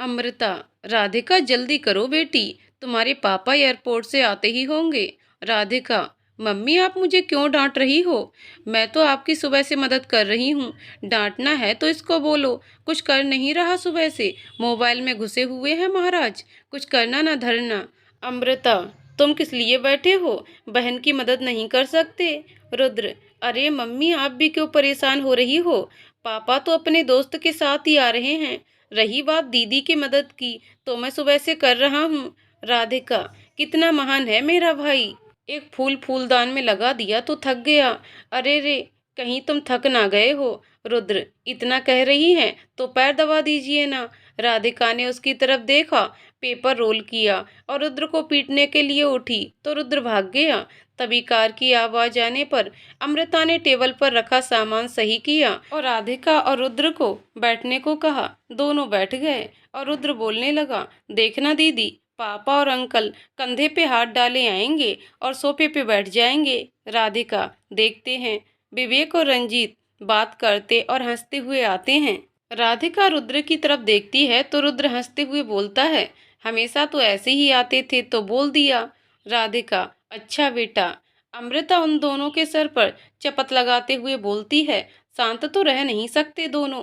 अमृता, राधिका जल्दी करो बेटी, तुम्हारे पापा एयरपोर्ट से आते ही होंगे। राधिका, मम्मी आप मुझे क्यों डांट रही हो? मैं तो आपकी सुबह से मदद कर रही हूँ। डांटना है तो इसको बोलो, कुछ कर नहीं रहा सुबह से, मोबाइल में घुसे हुए हैं महाराज, कुछ करना ना धरना। अमृता, तुम किस लिए बैठे हो? बहन की मदद नहीं कर सकते? रुद्र, अरे मम्मी आप भी क्यों परेशान हो रही हो? पापा तो अपने दोस्त के साथ ही आ रहे हैं। रही बात दीदी की मदद की, तो मैं सुबह से कर रहा हूँ। राधिका, कितना महान है मेरा भाई, एक फूल फूलदान में लगा दिया तो थक गया। अरे रे, कहीं तुम थक ना गए हो? रुद्र, इतना कह रही हैं तो पैर दबा दीजिए ना। राधिका ने उसकी तरफ देखा, पेपर रोल किया और रुद्र को पीटने के लिए उठी तो रुद्र भाग गया। तभी कार की आवाज आने पर अमृता ने टेबल पर रखा सामान सही किया और राधिका और रुद्र को बैठने को कहा। दोनों बैठ गए और रुद्र बोलने लगा, देखना दीदी, पापा और अंकल कंधे पे हाथ डाले आएंगे और सोफे पे बैठ जाएंगे। राधिका, देखते हैं। विवेक और रंजीत बात करते और हंसते हुए आते हैं। राधिका रुद्र की तरफ देखती है तो रुद्र हंसते हुए बोलता है, हमेशा तो ऐसे ही आते थे तो बोल दिया। राधिका, अच्छा बेटा। अमृता उन दोनों के सर पर चपत लगाते हुए बोलती है, शांत तो रह नहीं सकते दोनों।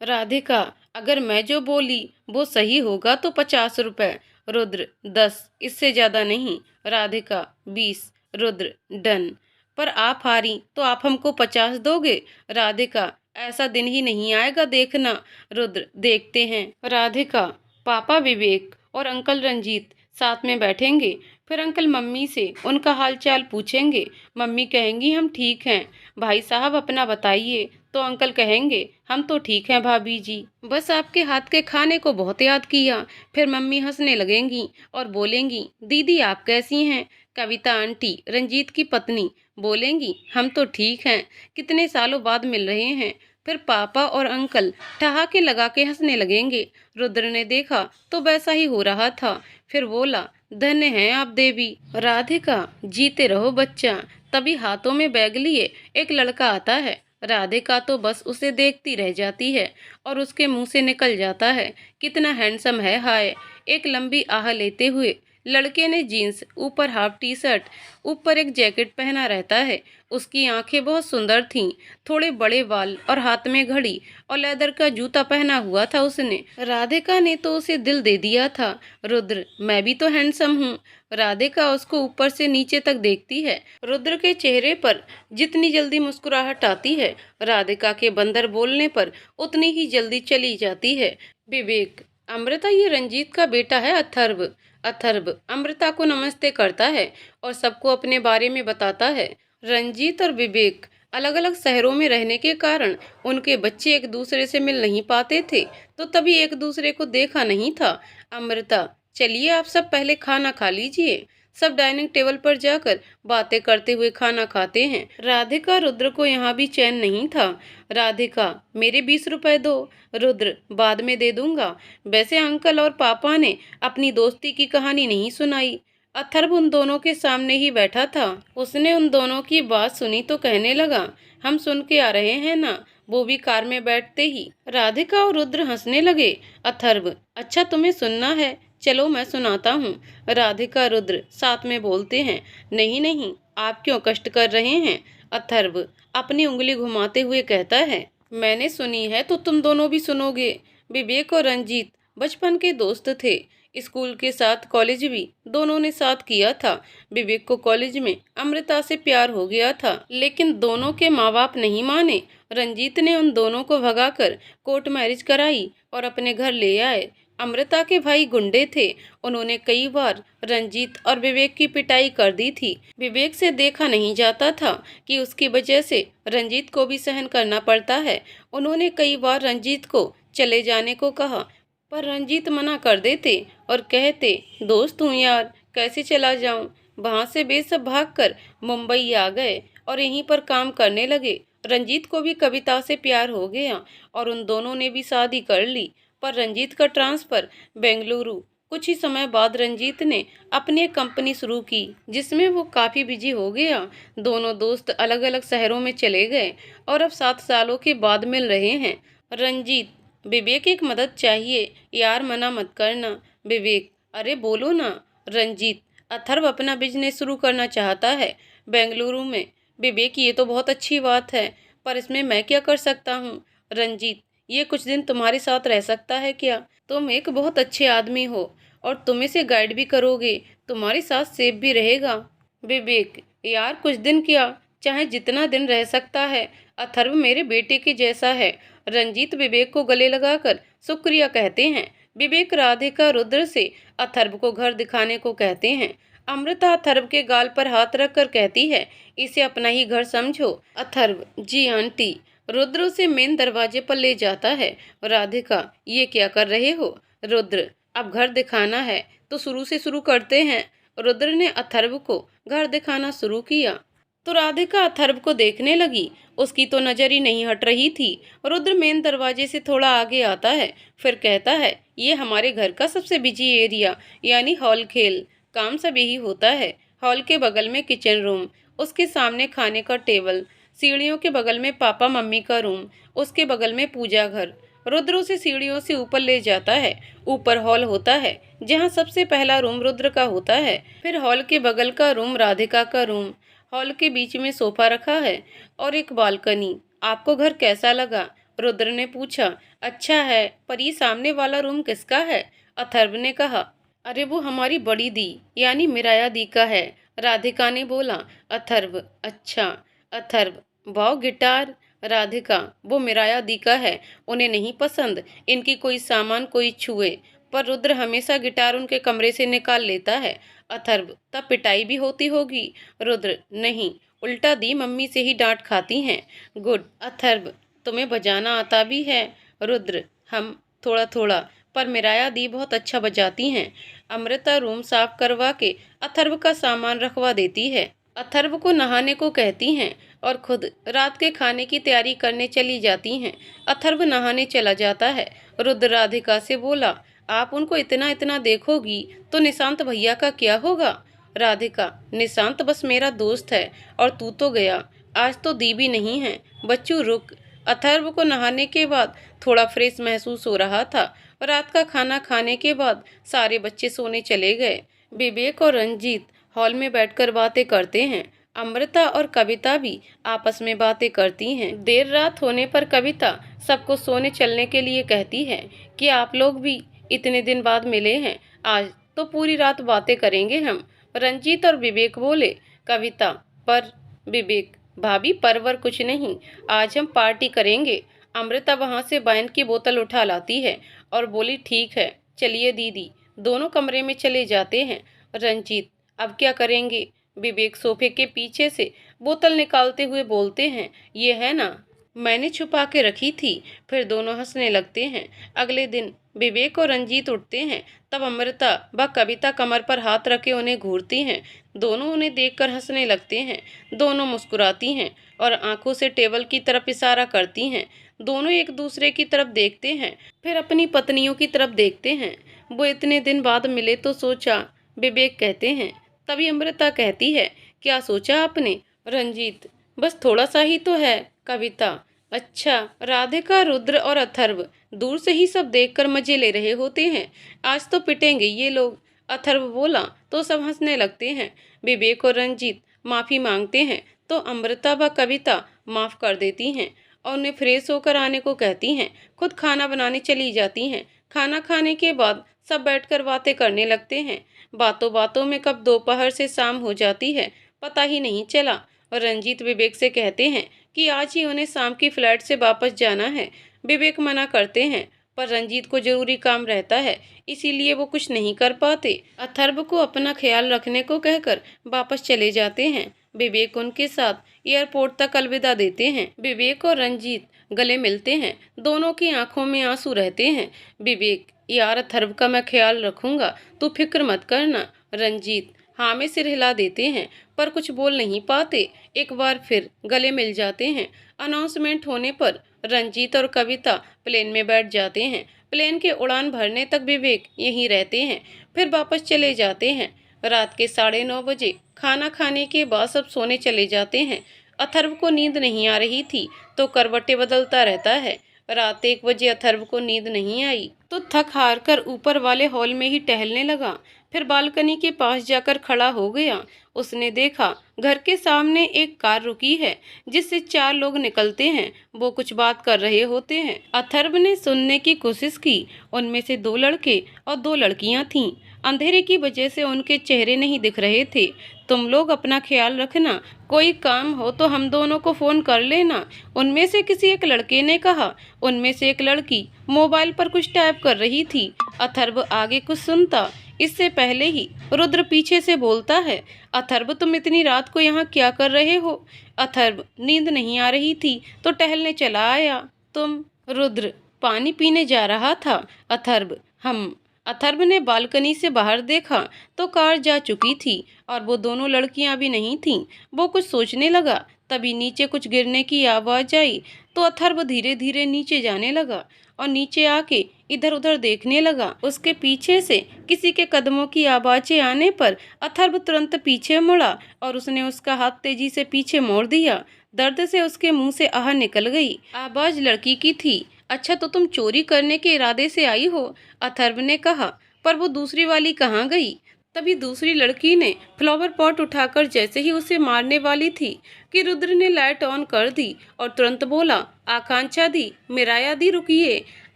राधिका, अगर मैं जो बोली वो सही होगा तो 50 रुपए। रुद्र, 10, इससे ज्यादा नहीं। राधिका, 20। रुद्र, डन। पर आप हारी तो आप हमको 50 दोगे? राधिका, ऐसा दिन ही नहीं आएगा देखना। रुद्र, देखते हैं। राधिका, पापा विवेक और अंकल रंजीत साथ में बैठेंगे, फिर अंकल मम्मी से उनका हालचाल पूछेंगे। मम्मी कहेंगी हम ठीक हैं। भाई साहब अपना बताइए, तो अंकल कहेंगे हम तो ठीक हैं भाभी जी, बस आपके हाथ के खाने को बहुत याद किया। फिर मम्मी हंसने लगेंगी और बोलेंगी, दीदी आप कैसी हैं? कविता आंटी, रंजीत की पत्नी, बोलेंगी हम तो ठीक हैं, कितने सालों बाद मिल रहे हैं। फिर पापा और अंकल ठहाके लगा के हंसने लगेंगे। रुद्र ने देखा तो वैसा ही हो रहा था, फिर बोला, धन्य हैं आप देवी। राधिका, जीते रहो बच्चा। तभी हाथों में बैग लिए एक लड़का आता है। राधिका तो बस उसे देखती रह जाती है और उसके मुंह से निकल जाता है, कितना हैंडसम है हाय। एक लंबी आह लेते हुए लड़के ने जीन्स, ऊपर हाफ टी शर्ट, ऊपर एक जैकेट पहना रहता है। उसकी आंखें बहुत सुंदर थीं, थोड़े बड़े बाल और हाथ में घड़ी और लेदर का जूता पहना हुआ था उसने। राधिका ने तो उसे दिल दे दिया था। रुद्र, मैं भी तो हैंडसम हूँ। राधिका उसको ऊपर से नीचे तक देखती है। रुद्र के चेहरे पर जितनी जल्दी मुस्कुराहट आती है, राधिका के बंदर बोलने पर उतनी ही जल्दी चली जाती है। विवेक, अमृता ये रंजीत का बेटा है अथर्व। अथर्व अमृता को नमस्ते करता है और सबको अपने बारे में बताता है। रंजीत और विवेक अलग अलग शहरों में रहने के कारण उनके बच्चे एक दूसरे से मिल नहीं पाते थे, तो तभी एक दूसरे को देखा नहीं था। अमृता, चलिए आप सब पहले खाना खा लीजिए। सब डाइनिंग टेबल पर जाकर बातें करते हुए खाना खाते हैं। राधिका, रुद्र को यहाँ भी चैन नहीं था। राधिका, मेरे 20 रुपए दो। रुद्र, बाद में दे दूंगा। वैसे अंकल और पापा ने अपनी दोस्ती की कहानी नहीं सुनाई। अथर्व उन दोनों के सामने ही बैठा था। उसने उन दोनों की बात सुनी तो कहने लगा, हम सुन के आ रहे हैं ना। वो भी कार में बैठते ही राधिका और रुद्र हंसने लगे। अथर्व, अच्छा तुम्हें सुनना है, चलो मैं सुनाता हूँ। राधिका, रुद्र साथ में बोलते हैं, नहीं नहीं, आप क्यों कष्ट कर रहे हैं? अथर्व अपनी उंगली घुमाते हुए कहता है, मैंने सुनी है तो तुम दोनों भी सुनोगे। विवेक और रंजीत बचपन के दोस्त थे, स्कूल के साथ कॉलेज भी दोनों ने साथ किया था। विवेक को कॉलेज में अमृता से प्यार हो गया था, लेकिन दोनों के माँ बाप नहीं माने। रंजीत ने उन दोनों को भगाकर कोर्ट मैरिज कराई और अपने घर ले आए। अमृता के भाई गुंडे थे, उन्होंने कई बार रंजीत और विवेक की पिटाई कर दी थी। विवेक से देखा नहीं जाता था कि उसकी वजह से रंजीत को भी सहन करना पड़ता है। उन्होंने कई बार रंजीत को चले जाने को कहा, पर रंजीत मना कर देते और कहते, दोस्त हूँ यार, कैसे चला जाऊँ। वहाँ से वे सब भागकर मुंबई आ गए और यहीं पर काम करने लगे। रंजीत को भी कविता से प्यार हो गया और उन दोनों ने भी शादी कर ली, पर रंजीत का ट्रांसफर बेंगलुरु। कुछ ही समय बाद रंजीत ने अपनी एक कंपनी शुरू की, जिसमें वो काफ़ी बिजी हो गया। दोनों दोस्त अलग अलग शहरों में चले गए और अब 7 सालों के बाद मिल रहे हैं। रंजीत विवेक एक मदद चाहिए यार, मना मत करना। विवेक, अरे बोलो ना। रंजीत, अथर्व अपना बिजनेस शुरू करना चाहता है बेंगलुरु में। विवेक, ये तो बहुत अच्छी बात है, पर इसमें मैं क्या कर सकता हूँ? रंजीत, ये कुछ दिन तुम्हारे साथ रह सकता है क्या? तुम एक बहुत अच्छे आदमी हो और तुम इसे गाइड भी करोगे, तुम्हारे साथ सेफ भी रहेगा। विवेक, यार कुछ दिन क्या, चाहे जितना दिन रह सकता है। अथर्व मेरे बेटे के जैसा है। रंजीत विवेक को गले लगाकर शुक्रिया कहते हैं। विवेक राधिका रुद्र से अथर्व को घर दिखाने को कहते हैं। अमृता अथर्व के गाल पर हाथ रखकर कहती है, इसे अपना ही घर समझो। अथर्व, जी आंटी। रुद्र उसे मेन दरवाजे पर ले जाता है। राधिका, ये क्या कर रहे हो? रुद्र, अब घर दिखाना है तो शुरू से शुरू करते हैं। रुद्र ने अथर्व को घर दिखाना शुरू किया तो राधिका अथर्व को देखने लगी। उसकी तो नजर ही नहीं हट रही थी। रुद्र मेन दरवाजे से थोड़ा आगे आता है, फिर कहता है, ये हमारे घर का सबसे बिजी एरिया यानी हॉल। खेल काम सब यही होता है। हॉल के बगल में किचन रूम, उसके सामने खाने का टेबल, सीढ़ियों के बगल में पापा मम्मी का रूम, उसके बगल में पूजा घर। रुद्र उसे सीढ़ियों से ऊपर ले जाता है। ऊपर हॉल होता है, जहाँ सबसे पहला रूम रुद्र का होता है। फिर हॉल के बगल का रूम राधिका का रूम। हॉल के बीच में सोफा रखा है और एक बालकनी। आपको घर कैसा लगा? रुद्र ने पूछा। अच्छा है, पर ये सामने वाला रूम किसका है? अथर्व ने कहा। अरे वो हमारी बड़ी दी यानी मिराया दी का है। राधिका ने बोला। अथर्व, अच्छा। Atharva, wow guitar. राधिका, वो मिराया दी का है, उन्हें नहीं पसंद इनकी कोई सामान कोई छुए। पर रुद्र हमेशा गिटार उनके कमरे से निकाल लेता है। अथर्व, तब पिटाई भी होती होगी। रुद्र, नहीं, उल्टा दी मम्मी से ही डांट खाती हैं। गुड। अथर्व, तुम्हें बजाना आता भी है? रुद्र, हम थोड़ा थोड़ा, पर मिराया दी बहुत अच्छा बजाती हैं। अमृता रूम साफ करवा के अथर्व का सामान रखवा देती है। अथर्व को नहाने को कहती हैं और खुद रात के खाने की तैयारी करने चली जाती हैं। अथर्व नहाने चला जाता है। रुद्र राधिका से बोला, आप उनको इतना इतना देखोगी तो निशांत भैया का क्या होगा? राधिका, निशांत बस मेरा दोस्त है और तू तो गया, आज तो दी भी नहीं है। बच्चू रुक। अथर्व को नहाने के बाद थोड़ा फ्रेश महसूस हो रहा था। रात का खाना खाने के बाद सारे बच्चे सोने चले गए। विवेक और रंजीत हॉल में बैठकर बातें करते हैं। अमृता और कविता भी आपस में बातें करती हैं। देर रात होने पर कविता सबको सोने चलने के लिए कहती है कि आप लोग भी इतने दिन बाद मिले हैं, आज तो पूरी रात बातें करेंगे हम। रंजीत और विवेक बोले। कविता, पर विवेक, भाभी परवर कुछ नहीं, आज हम पार्टी करेंगे। अमृता वहां से वाइन की बोतल उठा लाती है और बोली, ठीक है चलिए दीदी। दोनों कमरे में चले जाते हैं। रंजीत, अब क्या करेंगे? विवेक सोफे के पीछे से बोतल निकालते हुए बोलते हैं, ये है ना, मैंने छुपा के रखी थी। फिर दोनों हंसने लगते हैं। अगले दिन विवेक और रंजीत उठते हैं, तब अमृता व कविता कमर पर हाथ रखे उन्हें घूरती हैं। दोनों उन्हें देखकर हंसने लगते हैं। दोनों मुस्कुराती हैं और आंखों से टेबल की तरफ इशारा करती हैं। दोनों एक दूसरे की तरफ देखते हैं, फिर अपनी पत्नियों की तरफ देखते हैं। वो इतने दिन बाद मिले तो सोचा, विवेक कहते हैं। तभी अमृता कहती है, क्या सोचा आपने? रंजीत, बस थोड़ा सा ही तो है। कविता, अच्छा। राधिका, रुद्र और अथर्व दूर से ही सब देखकर मजे ले रहे होते हैं। आज तो पिटेंगे ये लोग। अथर्व बोला तो सब हंसने लगते हैं। विवेक और रंजीत माफी मांगते हैं तो अमृता व कविता माफ कर देती हैं और उन्हें फ्रेश होकर आने को कहती हैं। खुद खाना बनाने चली जाती हैं। खाना खाने के बाद सब बैठकर बातें करने लगते हैं। बातों बातों में कब दोपहर से शाम हो जाती है पता ही नहीं चला। और रंजीत विवेक से कहते हैं कि आज ही उन्हें शाम की फ्लाइट से वापस जाना है। विवेक मना करते हैं, पर रंजीत को जरूरी काम रहता है, इसीलिए वो कुछ नहीं कर पाते। अथर्व को अपना ख्याल रखने को कहकर वापस चले जाते हैं। विवेक उनके साथ एयरपोर्ट तक अलविदा देते हैं। विवेक और रंजीत गले मिलते हैं। दोनों की आंखों में आंसू रहते हैं। विवेक, यार अथर्व का मैं ख्याल रखूंगा, तू फिक्र मत करना। रंजीत हाँ में सिर हिला देते हैं, पर कुछ बोल नहीं पाते। एक बार फिर गले मिल जाते हैं। अनाउंसमेंट होने पर रंजीत और कविता प्लेन में बैठ जाते हैं। प्लेन के उड़ान भरने तक विवेक यहीं रहते हैं, फिर वापस चले जाते हैं। रात के 9:30 बजे खाना खाने के बाद सब सोने चले जाते हैं। अथर्व को नींद नहीं आ रही थी तो करवटें बदलता रहता है। रात 1 बजे अथर्व को नींद नहीं आई तो थक हार कर ऊपर वाले हॉल में ही टहलने लगा। फिर बालकनी के पास जाकर खड़ा हो गया। उसने देखा घर के सामने एक कार रुकी है जिससे 4 लोग निकलते हैं। वो कुछ बात कर रहे होते हैं। अथर्व ने सुनने की कोशिश की। उनमें से 2 लड़के और 2 लड़कियां थीं। अंधेरे की वजह से उनके चेहरे नहीं दिख रहे थे। तुम लोग अपना ख्याल रखना, कोई काम हो तो हम दोनों को फोन कर लेना, उनमें से किसी एक लड़के ने कहा। उनमें से एक लड़की मोबाइल पर कुछ टाइप कर रही थी। अथर्व आगे कुछ सुनता इससे पहले ही रुद्र पीछे से बोलता है, अथर्व तुम इतनी रात को यहाँ क्या कर रहे हो? अथर्व नींद नहीं आ रही थी तो टहलने चला आया। तुम? रुद्र पानी पीने जा रहा था। अथर्व हम। अथर्व ने बालकनी से बाहर देखा तो कार जा चुकी थी और वो दोनों लड़कियां भी नहीं थीं। वो कुछ सोचने लगा, तभी नीचे कुछ गिरने की आवाज आई तो अथर्व धीरे धीरे नीचे जाने लगा और नीचे आके इधर उधर देखने लगा। उसके पीछे से किसी के कदमों की आवाजें आने पर अथर्व तुरंत पीछे मुड़ा और उसने उसका हाथ तेजी से पीछे मोड़ दिया। दर्द से उसके मुंह से आह निकल गई। आवाज लड़की की थी। अच्छा तो तुम चोरी करने के इरादे से आई हो? अथर्व ने कहा। पर वो दूसरी वाली कहाँ गई? तभी दूसरी लड़की ने फ्लावर पॉट उठाकर जैसे ही उसे मारने वाली थी कि रुद्र ने लाइट ऑन कर दी और तुरंत बोला, आकांक्षा दी, मिराया दी, रुकिए।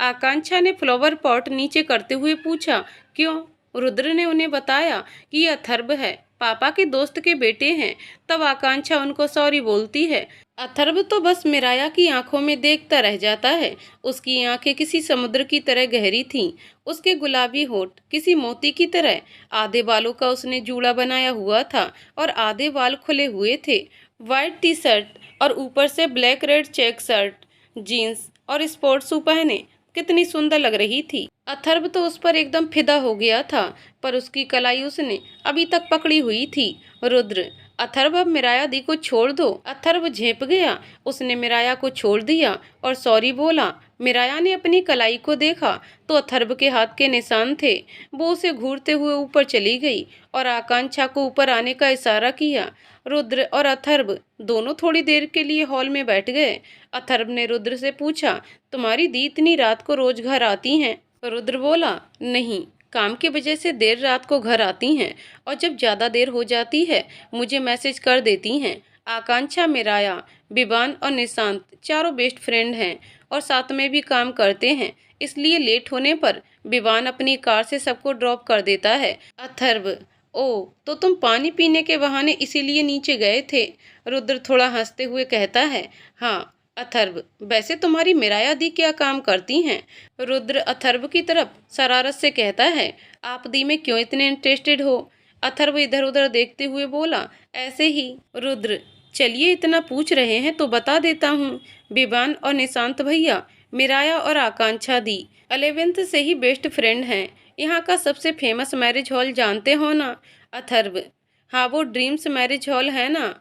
आकांक्षा ने फ्लावर पॉट नीचे करते हुए पूछा, क्यों? रुद्र ने उन्हें बताया कि ये अथर्व है, पापा के दोस्त के बेटे हैं। तब आकांक्षा उनको सॉरी बोलती है। अथर्व तो बस मिराया की आंखों में देखता रह जाता है। उसकी आंखें किसी समुद्र की तरह गहरी थीं। उसके गुलाबी होंठ किसी मोती की तरह। आधे बालों का उसने जूड़ा बनाया हुआ था और आधे बाल खुले हुए थे। वाइट टी शर्ट और ऊपर से black red check shirt, jeans और स्पोर्ट्स शू पहने कितनी सुंदर लग रही थी। अथर्व तो उस पर एकदम फिदा हो गया था, पर उसकी कलाई उसने अभी तक पकड़ी हुई थी। रुद्र, अथर्व अब मिराया दी को छोड़ दो। अथर्व झेप गया। उसने मिराया को छोड़ दिया और सॉरी बोला। मिराया ने अपनी कलाई को देखा तो अथर्व के हाथ के निशान थे। वो उसे घूरते हुए ऊपर चली गई और आकांक्षा को ऊपर आने का इशारा किया। रुद्र और अथर्व दोनों थोड़ी देर के लिए हॉल में बैठ गए। अथर्व ने रुद्र से पूछा, तुम्हारी दी इतनी रात को रोज घर आती हैं? रुद्र बोला, नहीं, काम की वजह से देर रात को घर आती हैं और जब ज़्यादा देर हो जाती है मुझे मैसेज कर देती हैं। आकांक्षा, मिराया, विवान और निशांत चारों बेस्ट फ्रेंड हैं और साथ में भी काम करते हैं, इसलिए लेट होने पर विवान अपनी कार से सबको ड्रॉप कर देता है। अथर्व, ओ तो तुम पानी पीने के बहाने इसीलिए नीचे गए थे? रुद्र थोड़ा हंसते हुए कहता है, हाँ। अथर्व, वैसे तुम्हारी मिराया दी क्या काम करती हैं? रुद्र अथर्व की तरफ शरारत से कहता है, आप दी में क्यों इतने इंटरेस्टेड हो? अथर्व इधर उधर देखते हुए बोला, ऐसे ही। रुद्र, चलिए इतना पूछ रहे हैं तो बता देता हूँ। विवान और निशांत भैया मिराया और आकांक्षा दी 11th से ही बेस्ट फ्रेंड हैं। यहाँ का सबसे फेमस मैरिज हॉल जानते हो ना? अथर्व, हाँ वो ड्रीम्स मैरिज हॉल है ना।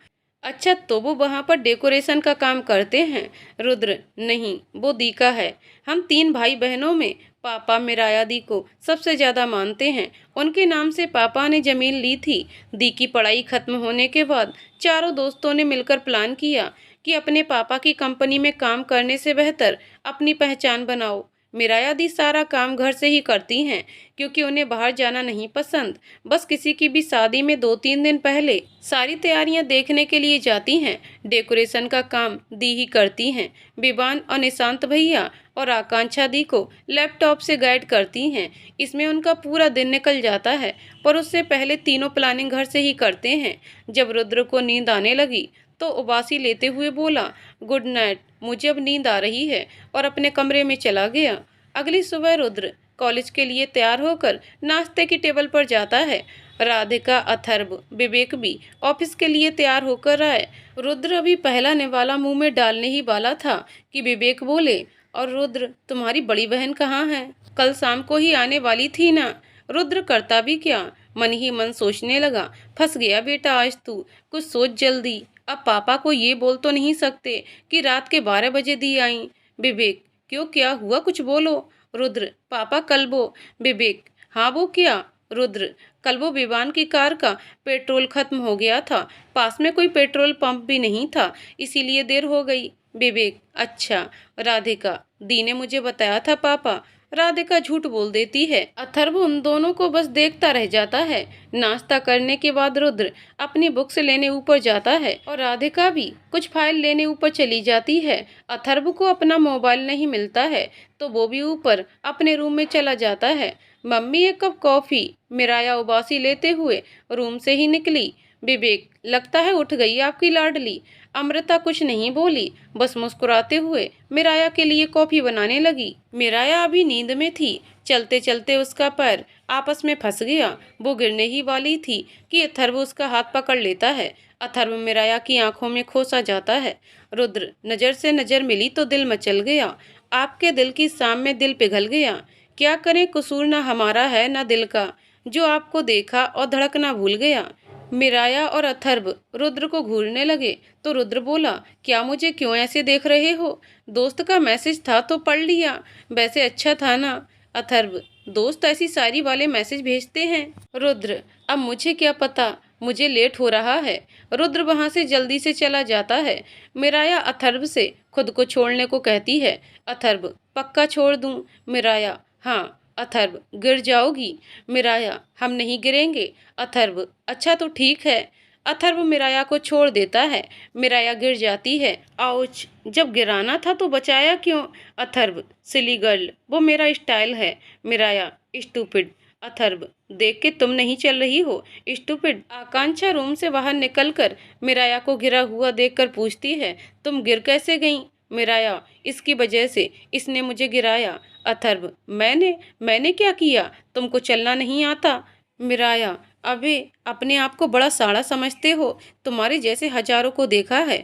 अच्छा तो वो वहाँ पर डेकोरेशन का काम करते हैं? रुद्र, नहीं, वो दी का है। हम 3 भाई बहनों में पापा मिराया दी को सबसे ज़्यादा मानते हैं। उनके नाम से पापा ने ज़मीन ली थी। दी की पढ़ाई खत्म होने के बाद चारों दोस्तों ने मिलकर प्लान किया कि अपने पापा की कंपनी में काम करने से बेहतर अपनी पहचान बनाओ। मिराया दी सारा काम घर से ही करती हैं क्योंकि उन्हें बाहर जाना नहीं पसंद। बस किसी की भी शादी में 2-3 दिन पहले सारी तैयारियां देखने के लिए जाती हैं। डेकोरेशन का काम दी ही करती हैं। विवान और निशांत भैया और आकांक्षा दी को लैपटॉप से गाइड करती हैं। इसमें उनका पूरा दिन निकल जाता है, पर उससे पहले तीनों प्लानिंग घर से ही करते हैं। जब रुद्र को नींद आने लगी तो उबासी लेते हुए बोला, गुड नाइट, मुझे अब नींद आ रही है, और अपने कमरे में चला गया। अगली सुबह रुद्र कॉलेज के लिए तैयार होकर नाश्ते की टेबल पर जाता है। राधिका, अथर्व, विवेक भी ऑफिस के लिए तैयार होकर आए। रुद्र अभी पहला निवाला मुंह में डालने ही वाला था कि विवेक बोले, और रुद्र तुम्हारी बड़ी बहन कहाँ है? कल शाम को ही आने वाली थी ना। रुद्र करता भी क्या, मन ही मन सोचने लगा, फंस गया बेटा आज तू, कुछ सोच जल्दी। अब पापा को ये बोल तो नहीं सकते कि रात के 12 बजे दी आई। विवेक, क्यों, क्या हुआ, कुछ बोलो। रुद्र, पापा कल वो। विवेक, हाँ वो क्या? रुद्र, कल वो विवान की कार का पेट्रोल खत्म हो गया था, पास में कोई पेट्रोल पंप भी नहीं था, इसीलिए देर हो गई। विवेक, अच्छा। राधिका, दी ने मुझे बताया था पापा। राधिका झूठ बोल देती है। अथर्व उन दोनों को बस देखता रह जाता है। नाश्ता करने के बाद रुद्र अपनी बुक्स लेने ऊपर जाता है और राधिका भी कुछ फाइल लेने ऊपर चली जाती है। अथर्व को अपना मोबाइल नहीं मिलता है तो वो भी ऊपर अपने रूम में चला जाता है। मम्मी एक कप कॉफी। मिराया उबासी लेते हुए रूम से ही निकली। विवेक, लगता है उठ गई आपकी लाडली। अमृता कुछ नहीं बोली, बस मुस्कुराते हुए मिराया के लिए कॉफी बनाने लगी। मिराया अभी नींद में थी। चलते चलते उसका पैर आपस में फंस गया। वो गिरने ही वाली थी कि अथर्व उसका हाथ पकड़ लेता है। अथर्व मिराया की आंखों में खोसा जाता है। रुद्र, नजर से नजर मिली तो दिल मचल गया। आपके दिल की शाम में दिल पिघल गया। क्या करें, कसूर ना हमारा है ना दिल का, जो आपको देखा और धड़कना भूल गया। मिराया और अथर्व रुद्र को घूरने लगे तो रुद्र बोला, क्या मुझे क्यों ऐसे देख रहे हो? दोस्त का मैसेज था तो पढ़ लिया, वैसे अच्छा था ना। अथर्व, दोस्त ऐसी शायरी वाले मैसेज भेजते हैं। रुद्र, अब मुझे क्या पता, मुझे लेट हो रहा है। रुद्र वहां से जल्दी से चला जाता है। मिराया अथर्व से खुद को छोड़ने को कहती है। अथर्व, पक्का छोड़ दूं? मिराया, हाँ। अथर्व, गिर जाओगी? मिराया, हम नहीं गिरेंगे। अथर्व, अच्छा तो ठीक है। अथर्व मिराया को छोड़ देता है। मिराया गिर जाती है। आउच, जब गिराना था तो बचाया क्यों? अथर्व, सिली गर्ल, वो मेरा स्टाइल है। मिराया, स्टूपिड। अथर्व, देख के तुम नहीं चल रही हो, स्टूपिड। आकांक्षा रूम से बाहर निकलकर मिराया को गिरा हुआ देखकर पूछती है, तुम गिर कैसे गई? मिराया, इसकी वजह से, इसने मुझे गिराया। अथर्व, मैंने क्या किया? तुमको चलना नहीं आता? मिराया, अबे अपने आप को बड़ा साड़ा समझते हो, तुम्हारे जैसे हजारों को देखा है।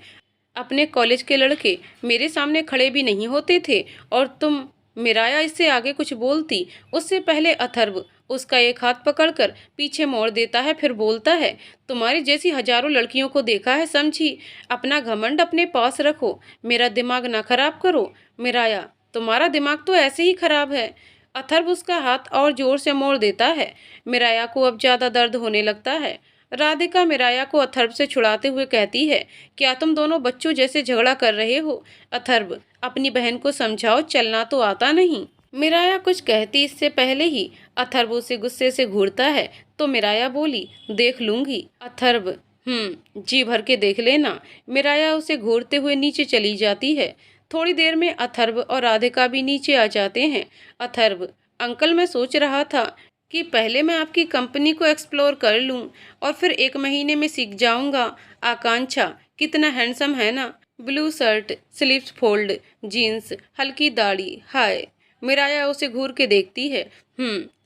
अपने कॉलेज के लड़के मेरे सामने खड़े भी नहीं होते थे और तुम। मिराया इससे आगे कुछ बोलती उससे पहले अथर्व उसका एक हाथ पकड़कर पीछे मोड़ देता है, फिर बोलता है, तुम्हारी जैसी हजारों लड़कियों को देखा है समझी, अपना घमंड अपने पास रखो, मेरा दिमाग ना खराब करो। मिराया, तुम्हारा दिमाग तो ऐसे ही खराब है। अथर्व उसका हाथ और जोर से मोड़ देता है। मिराया को अब ज्यादा दर्द होने लगता है। राधिका मिराया को अथर्व से छुड़ाते हुए कहती है, क्या तुम दोनों बच्चों जैसे झगड़ा कर रहे हो? अथर्व, अपनी बहन को समझाओ, चलना तो आता नहीं। मिराया कुछ कहती इससे पहले ही अथर्व उसे गुस्से से घूरता है तो मिराया बोली, देख लूंगी। अथर्व, जी भर के देख लेना। मिराया उसे घूरते हुए नीचे चली जाती है। थोड़ी देर में अथर्व और राधिका भी नीचे आ जाते हैं। अथर्व, अंकल, मैं सोच रहा था कि पहले मैं आपकी कंपनी को एक्सप्लोर कर लूं और फिर 1 महीने में सीख जाऊंगा। आकांक्षा, कितना हैंडसम है ना, blue shirt, sleeves fold, jeans, हल्की दाढ़ी, हाय। मिराया उसे घूर के देखती है।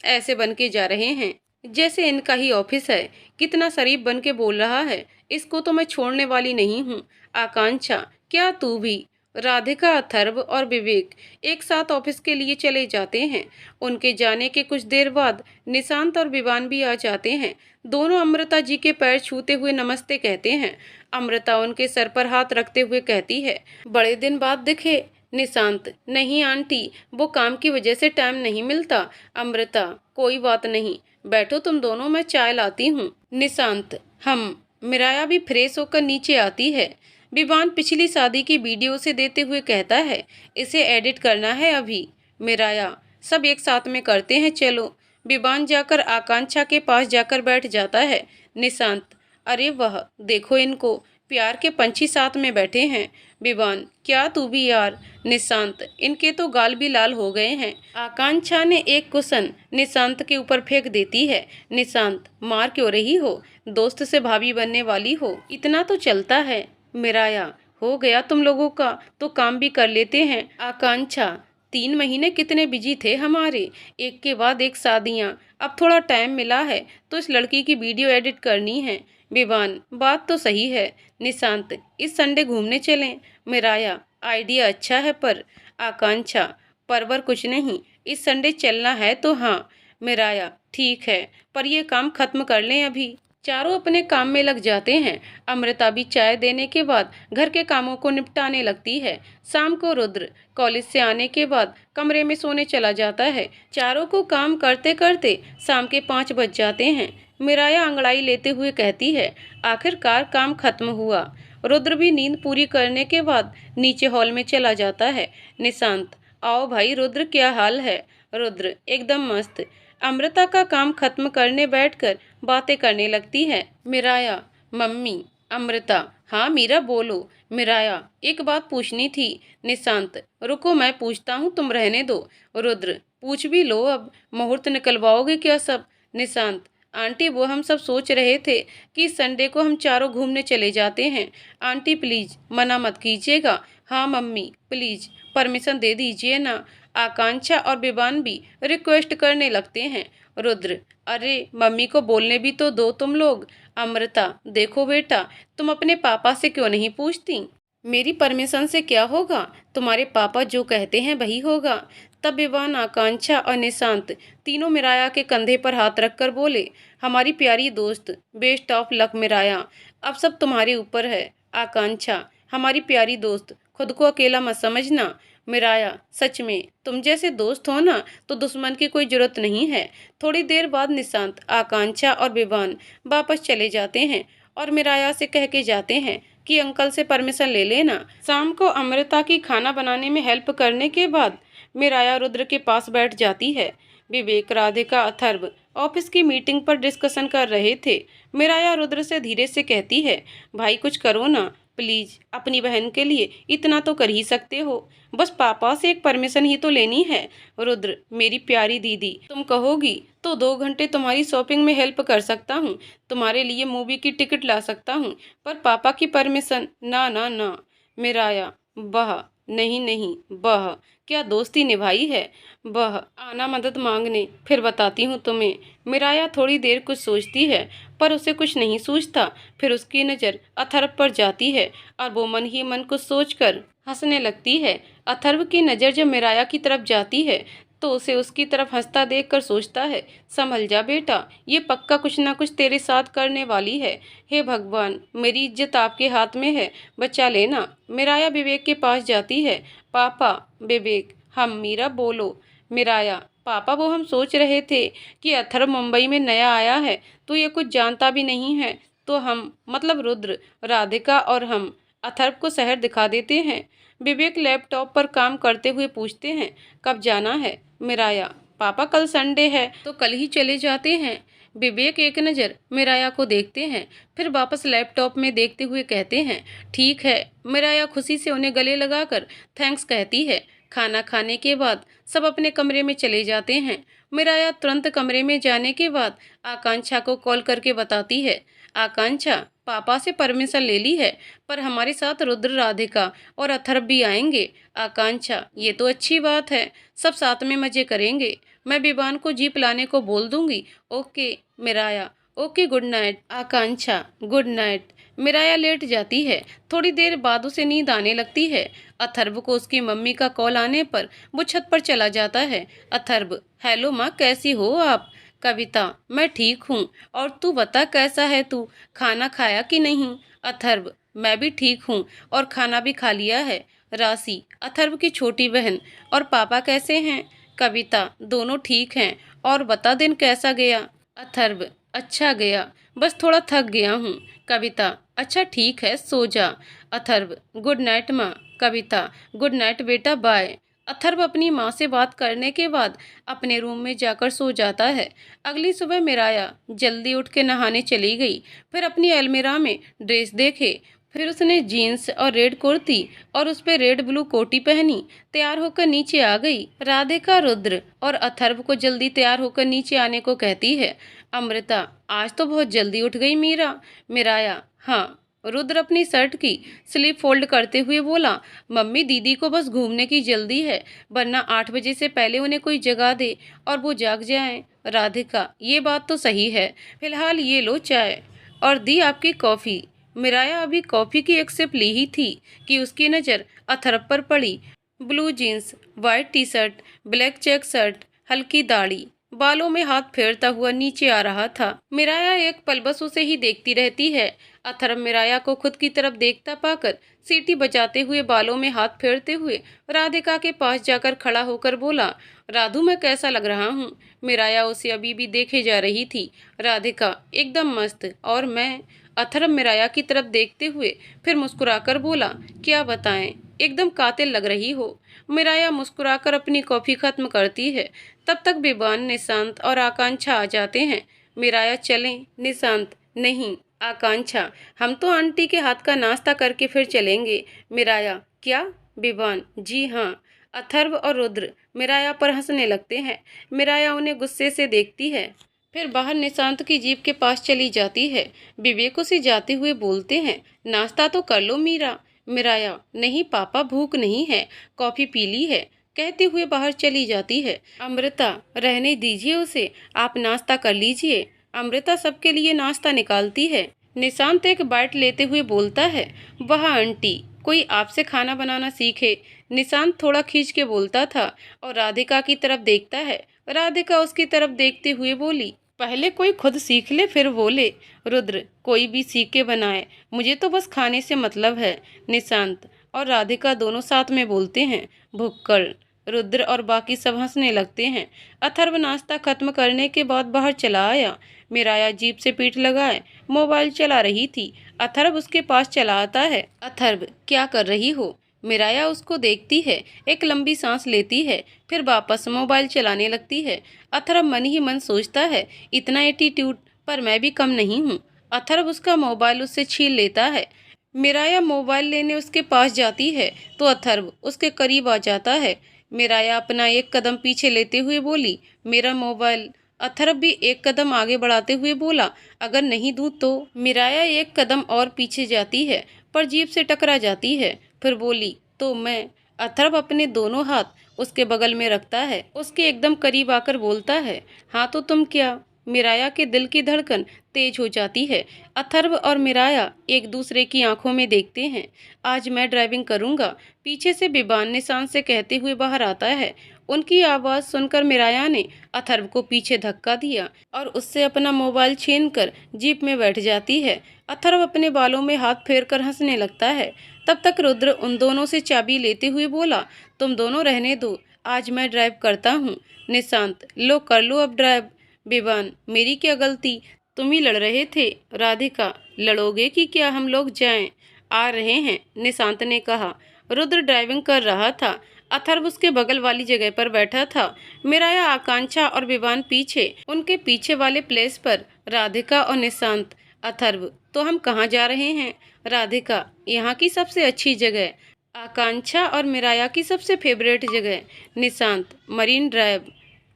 ऐसे बन के जा रहे हैं जैसे इनका ही ऑफिस है। कितना शरीफ बन के बोल रहा है, इसको तो मैं छोड़ने वाली नहीं हूँ। आकांक्षा, क्या तू भी? राधिका, अथर्व और विवेक एक साथ ऑफिस के लिए चले जाते हैं। उनके जाने के कुछ देर बाद निशांत और विवान भी आ जाते हैं। दोनों अमृता जी के पैर छूते हुए नमस्ते कहते हैं। अमृता उनके सर पर हाथ रखते हुए कहती है, बड़े दिन बाद दिखे। निशांत, नहीं आंटी, वो काम की वजह से टाइम नहीं मिलता। अमृता, कोई बात नहीं, बैठो तुम दोनों, मैं चाय लाती हूँ। निशांत, हम। मिराया भी फ्रेश होकर नीचे आती है। विवान पिछली शादी की वीडियो उसे देते हुए कहता है, इसे एडिट करना है अभी। मिराया, सब एक साथ में करते हैं, चलो। विवान जाकर आकांक्षा के पास जाकर बैठ जाता है। निशांत, अरे वाह, देखो इनको, प्यार के पंछी साथ में बैठे हैं। विवान, क्या तू भी यार। निशांत, इनके तो गाल भी लाल हो गए हैं। आकांक्षा ने एक कुशन निशांत के ऊपर फेंक देती है। निशांत, मार क्यों रही हो? दोस्त से भाभी बनने वाली हो, इतना तो चलता है। मिराया, हो गया तुम लोगों का, तो काम भी कर लेते हैं। आकांक्षा, 3 महीने कितने बिजी थे हमारे, एक के बाद एक शादियां, अब थोड़ा टाइम मिला है तो इस लड़की की वीडियो एडिट करनी है। विवान, बात तो सही है। निशांत, इस संडे घूमने चलें? मिराया, आइडिया अच्छा है पर। आकांक्षा, परवर कुछ नहीं, इस संडे चलना है तो हाँ। मिराया, ठीक है, पर ये काम खत्म कर लें अभी। चारों अपने काम में लग जाते हैं। अमृता भी चाय देने के बाद घर के कामों को निपटाने लगती है। शाम को रुद्र कॉलेज से आने के बाद कमरे में सोने चला जाता है। चारों को काम करते करते शाम के 5 बज जाते हैं। मिराया अंगड़ाई लेते हुए कहती है, आखिरकार काम खत्म हुआ। रुद्र भी नींद पूरी करने के बाद नीचे हॉल में चला जाता है। निशांत, आओ भाई रुद्र, क्या हाल है? रुद्र एकदम मस्त। अमृता का काम खत्म करने बैठकर बातें करने लगती है। मिराया, मम्मी। अमृता, हाँ मीरा बोलो। मिराया, एक बात पूछनी थी। निशांत, रुको मैं पूछता हूँ, तुम रहने दो। रुद्र, पूछ भी लो अब, मुहूर्त निकलवाओगे क्या सब? निशांत, आंटी वो हम सब सोच रहे थे कि इस संडे को हम चारों घूमने चले जाते हैं। आंटी प्लीज मना मत कीजिएगा। हाँ मम्मी प्लीज परमिशन दे दीजिए ना। आकांक्षा और बिबान भी रिक्वेस्ट करने लगते हैं। रुद्र, अरे मम्मी को बोलने भी तो दो तुम लोग। अमृता, देखो बेटा, तुम अपने पापा से क्यों नहीं पूछती? मेरी परमिशन से क्या होगा? तुम्हारे पापा जो कहते हैं वही होगा। तब विवान, आकांक्षा और निशांत तीनों मिराया के कंधे पर हाथ रखकर बोले, हमारी प्यारी दोस्त, बेस्ट ऑफ लक मिराया, अब सब तुम्हारे ऊपर है। आकांक्षा, हमारी प्यारी दोस्त, खुद को अकेला मत समझना। मिराया, सच में तुम जैसे दोस्त हो ना तो दुश्मन की कोई जरूरत नहीं है। थोड़ी देर बाद निशांत, आकांक्षा और विवान वापस चले जाते हैं और मिराया से कह के जाते हैं कि अंकल से परमिशन ले लेना। शाम को अमृता की खाना बनाने में हेल्प करने के बाद मिराया रुद्र के पास बैठ जाती है। विवेक, राधिका, अथर्व ऑफिस की मीटिंग पर डिस्कशन कर रहे थे। मिराया रुद्र से धीरे से कहती है, भाई कुछ करो ना प्लीज, अपनी बहन के लिए इतना तो कर ही सकते हो। बस पापा से एक परमिशन ही तो लेनी है। रुद्र, मेरी प्यारी दीदी, तुम कहोगी तो 2 घंटे तुम्हारी शॉपिंग में हेल्प कर सकता हूँ, तुम्हारे लिए मूवी की टिकट ला सकता हूँ, पर पापा की परमिशन ना ना ना। मिराया, वाह, नहीं नहीं, वाह, क्या दोस्ती निभाई है। वह आना मदद मांगने, फिर बताती हूँ तुम्हें। मिराया थोड़ी देर कुछ सोचती है पर उसे कुछ नहीं सूझता। फिर उसकी नज़र अथर्व पर जाती है और वो मन ही मन कुछ सोचकर हंसने लगती है। अथर्व की नज़र जब मिराया की तरफ जाती है तो उसे उसकी तरफ हंसता देखकर सोचता है, संभल जा बेटा, ये पक्का कुछ ना कुछ तेरे साथ करने वाली है। हे भगवान, मेरी इज्जत आपके हाथ में है, बचा लेना। मिराया विवेक के पास जाती है। पापा। विवेक, हम मीरा बोलो। मिराया, पापा वो हम सोच रहे थे कि अथर्व मुंबई में नया आया है तो ये कुछ जानता भी नहीं है, तो हम मतलब रुद्र, राधिका और हम अथर्व को शहर दिखा देते हैं। विवेक लैपटॉप पर काम करते हुए पूछते हैं, कब जाना है? मिराया, पापा कल संडे है तो कल ही चले जाते हैं। विवेक एक नज़र मिराया को देखते हैं, फिर वापस लैपटॉप में देखते हुए कहते हैं, ठीक है। मिराया खुशी से उन्हें गले लगाकर थैंक्स कहती है। खाना खाने के बाद सब अपने कमरे में चले जाते हैं। मिराया तुरंत कमरे में जाने के बाद आकांक्षा को कॉल करके बताती है, आकांक्षा, पापा से परमिशन ले ली है, पर हमारे साथ रुद्र, राधिका और अथर्व भी आएंगे। आकांक्षा, ये तो अच्छी बात है, सब साथ में मजे करेंगे। मैं विवान को जीप लाने को बोल दूंगी। ओके। मिराया, okay, good night. आकांक्षा, गुड नाइट। मिराया लेट जाती है। थोड़ी देर बाद उसे नींद आने लगती है। अथर्व को उसकी मम्मी का कॉल आने पर वो छत पर चला जाता है। अथर्व, हेलो माँ, कैसी हो आप? कविता, मैं ठीक हूँ, और तू बता कैसा है तू, खाना खाया कि नहीं? अथर्व, मैं भी ठीक हूँ और खाना भी खा लिया है। राशि, अथर्व की छोटी बहन, और पापा कैसे हैं? कविता, दोनों ठीक हैं, और बता दिन कैसा गया? अथर्व, अच्छा गया, बस थोड़ा थक गया हूँ। कविता, अच्छा ठीक है, सो जा। अथर्व, गुड नाइट माँ। कविता, गुड नाइट बेटा, बाय। अथर्व अपनी माँ से बात करने के बाद अपने रूम में जाकर सो जाता है। अगली सुबह मिराया जल्दी उठ के नहाने चली गई, फिर अपनी अलमीरा में ड्रेस देखे, फिर उसने जीन्स और रेड कुर्ती और उस पे रेड ब्लू कोटी पहनी, तैयार होकर नीचे आ गई। राधिका रुद्र और अथर्व को जल्दी तैयार होकर नीचे आने को कहती है। अमृता, आज तो बहुत जल्दी उठ गई मीरा। मिराया, हाँ। रुद्र अपनी शर्ट की स्लीव फोल्ड करते हुए बोला, मम्मी दीदी को बस घूमने की जल्दी है, वरना 8 बजे से पहले उन्हें कोई जगा दे और वो जाग जाएं। राधिका, ये बात तो सही है, फिलहाल ये लो चाय, और दी आपकी कॉफ़ी। मिराया अभी कॉफ़ी की एक सिप ली ही थी कि उसकी नज़र अथर्व पर पड़ी। Blue jeans, white T shirt, black check shirt, हल्की दाढ़ी, बालों में हाथ फेरता हुआ नीचे आ रहा था। मिराया एक पल बस उसे ही देखती रहती है। अथर्व मिराया को खुद की तरफ देखता पाकर सीटी बजाते हुए बालों में हाथ फेरते हुए राधिका के पास जाकर खड़ा होकर बोला, राधु मैं कैसा लग रहा हूँ? मिराया उसे अभी भी देखे जा रही थी। राधिका, एकदम मस्त, और मैं? अथर्व मिराया की तरफ देखते हुए फिर मुस्कुराकर बोला, क्या बताएं, एकदम कातिल लग रही हो। मिराया मुस्कुराकर अपनी कॉफी खत्म करती है। तब तक विवान, निशांत और आकांक्षा आ जाते हैं। मिराया, चलें? निशांत, नहीं आकांक्षा, हम तो आंटी के हाथ का नाश्ता करके फिर चलेंगे। मिराया, क्या? विवान, जी हाँ। अथर्व और रुद्र मिराया पर हंसने लगते हैं। मिराया उन्हें गुस्से से देखती है, फिर बाहर निशांत की जीप के पास चली जाती है। विवेक उसे जाते हुए बोलते हैं, नाश्ता तो कर लो मीरा। मिराया, नहीं पापा, भूख नहीं है, कॉफी पी ली है, कहते हुए बाहर चली जाती है। अमृता, रहने दीजिए उसे, आप नाश्ता कर लीजिए। अमृता सबके लिए नाश्ता निकालती है। निशांत एक बाइट लेते हुए बोलता है, वाह आंटी, कोई आपसे खाना बनाना सीखे। निशांत थोड़ा खींच के बोलता था और राधिका की तरफ देखता है। राधिका उसकी तरफ देखते हुए बोली, पहले कोई खुद सीख ले फिर बोले। रुद्र, कोई भी सीख के बनाए, मुझे तो बस खाने से मतलब है। निशांत और राधिका दोनों साथ में बोलते हैं, भुक्कड़। रुद्र और बाकी सब हंसने लगते हैं। अथर्व नाश्ता खत्म करने के बाद बाहर चला आया। मिराया जीप से पीठ लगाए मोबाइल चला रही थी। अथर्व उसके पास चला आता है। अथर्व, क्या कर रही हो? मिराया उसको देखती है, एक लंबी सांस लेती है, फिर वापस मोबाइल चलाने लगती है। अथर्व मन ही मन सोचता है, इतना एटीट्यूड, पर मैं भी कम नहीं हूँ। अथर्व उसका मोबाइल उससे छीन लेता है। मिराया मोबाइल लेने उसके पास जाती है तो अथर्व उसके करीब आ जाता है। मिराया अपना एक कदम पीछे लेते हुए बोली, मेरा मोबाइल। अथर्व भी एक कदम आगे बढ़ाते हुए बोला, अगर नहीं दूँ तो। मिराया एक कदम और पीछे जाती है पर जीप से टकरा जाती है, फिर बोली, तो मैं। अथर्व अपने दोनों हाथ उसके बगल में रखता है, उसके एकदम करीब आकर बोलता है, हाँ तो तुम क्या। मिराया के दिल की धड़कन तेज हो जाती है। अथर्व और मिराया एक दूसरे की आंखों में देखते हैं। आज मैं ड्राइविंग करूंगा, पीछे से विवान निशांत से कहते हुए बाहर आता है। उनकी आवाज़ सुनकर मिराया ने अथर्व को पीछे धक्का दिया और उससे अपना मोबाइल छीनकर जीप में बैठ जाती है। अथर्व अपने बालों में हाथ फेरकर हंसने लगता है। तब तक रुद्र उन दोनों से चाबी लेते हुए बोला, तुम दोनों रहने दो, आज मैं ड्राइव करता हूँ। निशांत, लो कर लो अब ड्राइव। विवान, मेरी क्या गलती, तुम ही लड़ रहे थे। राधिका, लड़ोगे कि क्या हम लोग जाएं? आ रहे हैं, निशांत ने कहा। रुद्र ड्राइविंग कर रहा था। अथर्व उसके बगल वाली जगह पर बैठा था। मिराया, आकांक्षा और विवान पीछे, उनके पीछे वाले प्लेस पर राधिका और निशांत। अथर्व, तो हम कहाँ जा रहे हैं? राधिका, यहाँ की सबसे अच्छी जगह। आकांक्षा और मिराया की सबसे फेवरेट जगह। Nishant, Marine Drive.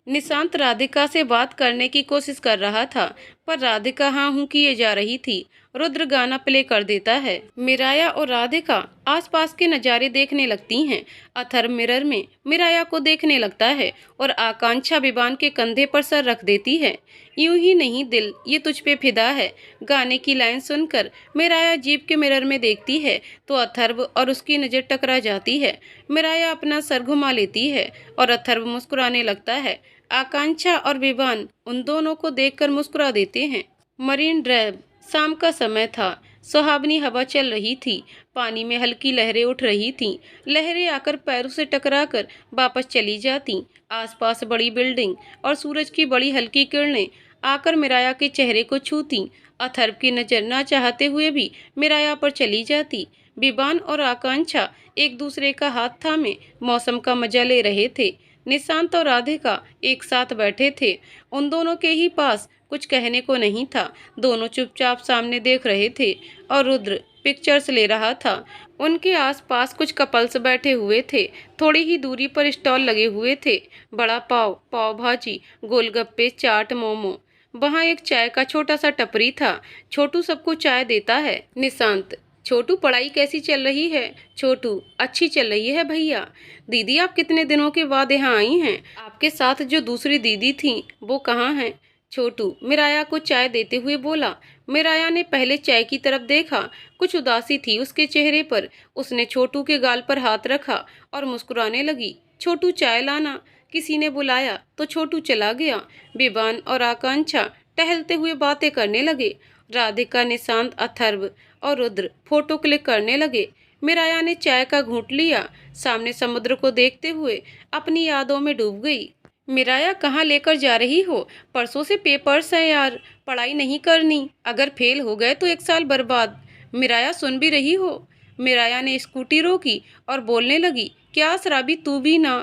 निशांत राधिका से बात करने की कोशिश कर रहा था पर राधिका हाँ हूँ किए जा रही थी। रुद्र गाना प्ले कर देता है। मिराया और राधिका आसपास के नज़ारे देखने लगती हैं। अथर्व मिरर में मिराया को देखने लगता है और आकांक्षा विवान के कंधे पर सर रख देती है। यूं ही नहीं दिल ये तुझ पे फिदा है गाने की लाइन सुनकर मिराया जीप के मिरर में देखती है तो अथर्व और उसकी नज़र टकरा जाती है। मिराया अपना सर घुमा लेती है और अथर्व मुस्कुराने लगता है। आकांक्षा और विवान उन दोनों को देखकर मुस्कुरा देते हैं। मरीन ड्राइव, शाम का समय था। सुहावनी हवा चल रही थी। पानी में हल्की लहरें उठ रही थीं। लहरें आकर पैरों से टकराकर वापस चली जाती। आसपास बड़ी बिल्डिंग और सूरज की बड़ी हल्की किरणें आकर मिराया के चेहरे को छूती। अथर्व की नजर ना चाहते हुए भी मिराया पर चली जाती। विवान और आकांक्षा एक दूसरे का हाथ थामे मौसम का मजा ले रहे थे। निशांत और राधिका एक साथ बैठे थे। उन दोनों के ही पास कुछ कहने को नहीं था। दोनों चुपचाप सामने देख रहे थे और रुद्र पिक्चर्स ले रहा था। उनके आसपास कुछ कपल्स बैठे हुए थे। थोड़ी ही दूरी पर स्टॉल लगे हुए थे। बड़ा पाव, पाव भाजी, गोलगप्पे, चाट, मोमो। वहाँ एक चाय का छोटा सा टपरी था। छोटू सबको चाय देता है। निशांत, छोटू पढ़ाई कैसी चल रही है? छोटू, अच्छी चल रही है भैया। दीदी, आप कितने दिनों के बाद यहाँ आई हैं? आपके साथ जो दूसरी दीदी थी वो कहाँ हैं? छोटू मिराया को चाय देते हुए बोला। मिराया ने पहले चाय की तरफ देखा। कुछ उदासी थी उसके चेहरे पर। उसने छोटू के गाल पर हाथ रखा और मुस्कुराने लगी। छोटू, चाय लाना, किसी ने बुलाया तो छोटू चला गया। विवान और आकांक्षा टहलते हुए बातें करने लगे। राधिका, निशांत, अथर्व और रुद्र फोटो क्लिक करने लगे। मिराया ने चाय का घूंट लिया। सामने समुद्र को देखते हुए अपनी यादों में डूब गई। मिराया, कहाँ लेकर जा रही हो? परसों से पेपर्स हैं यार, पढ़ाई नहीं करनी, अगर फेल हो गए तो 1 साल बर्बाद। मिराया सुन भी रही हो? मिराया ने स्कूटी रोकी और बोलने लगी, क्या शराबी तू भी ना,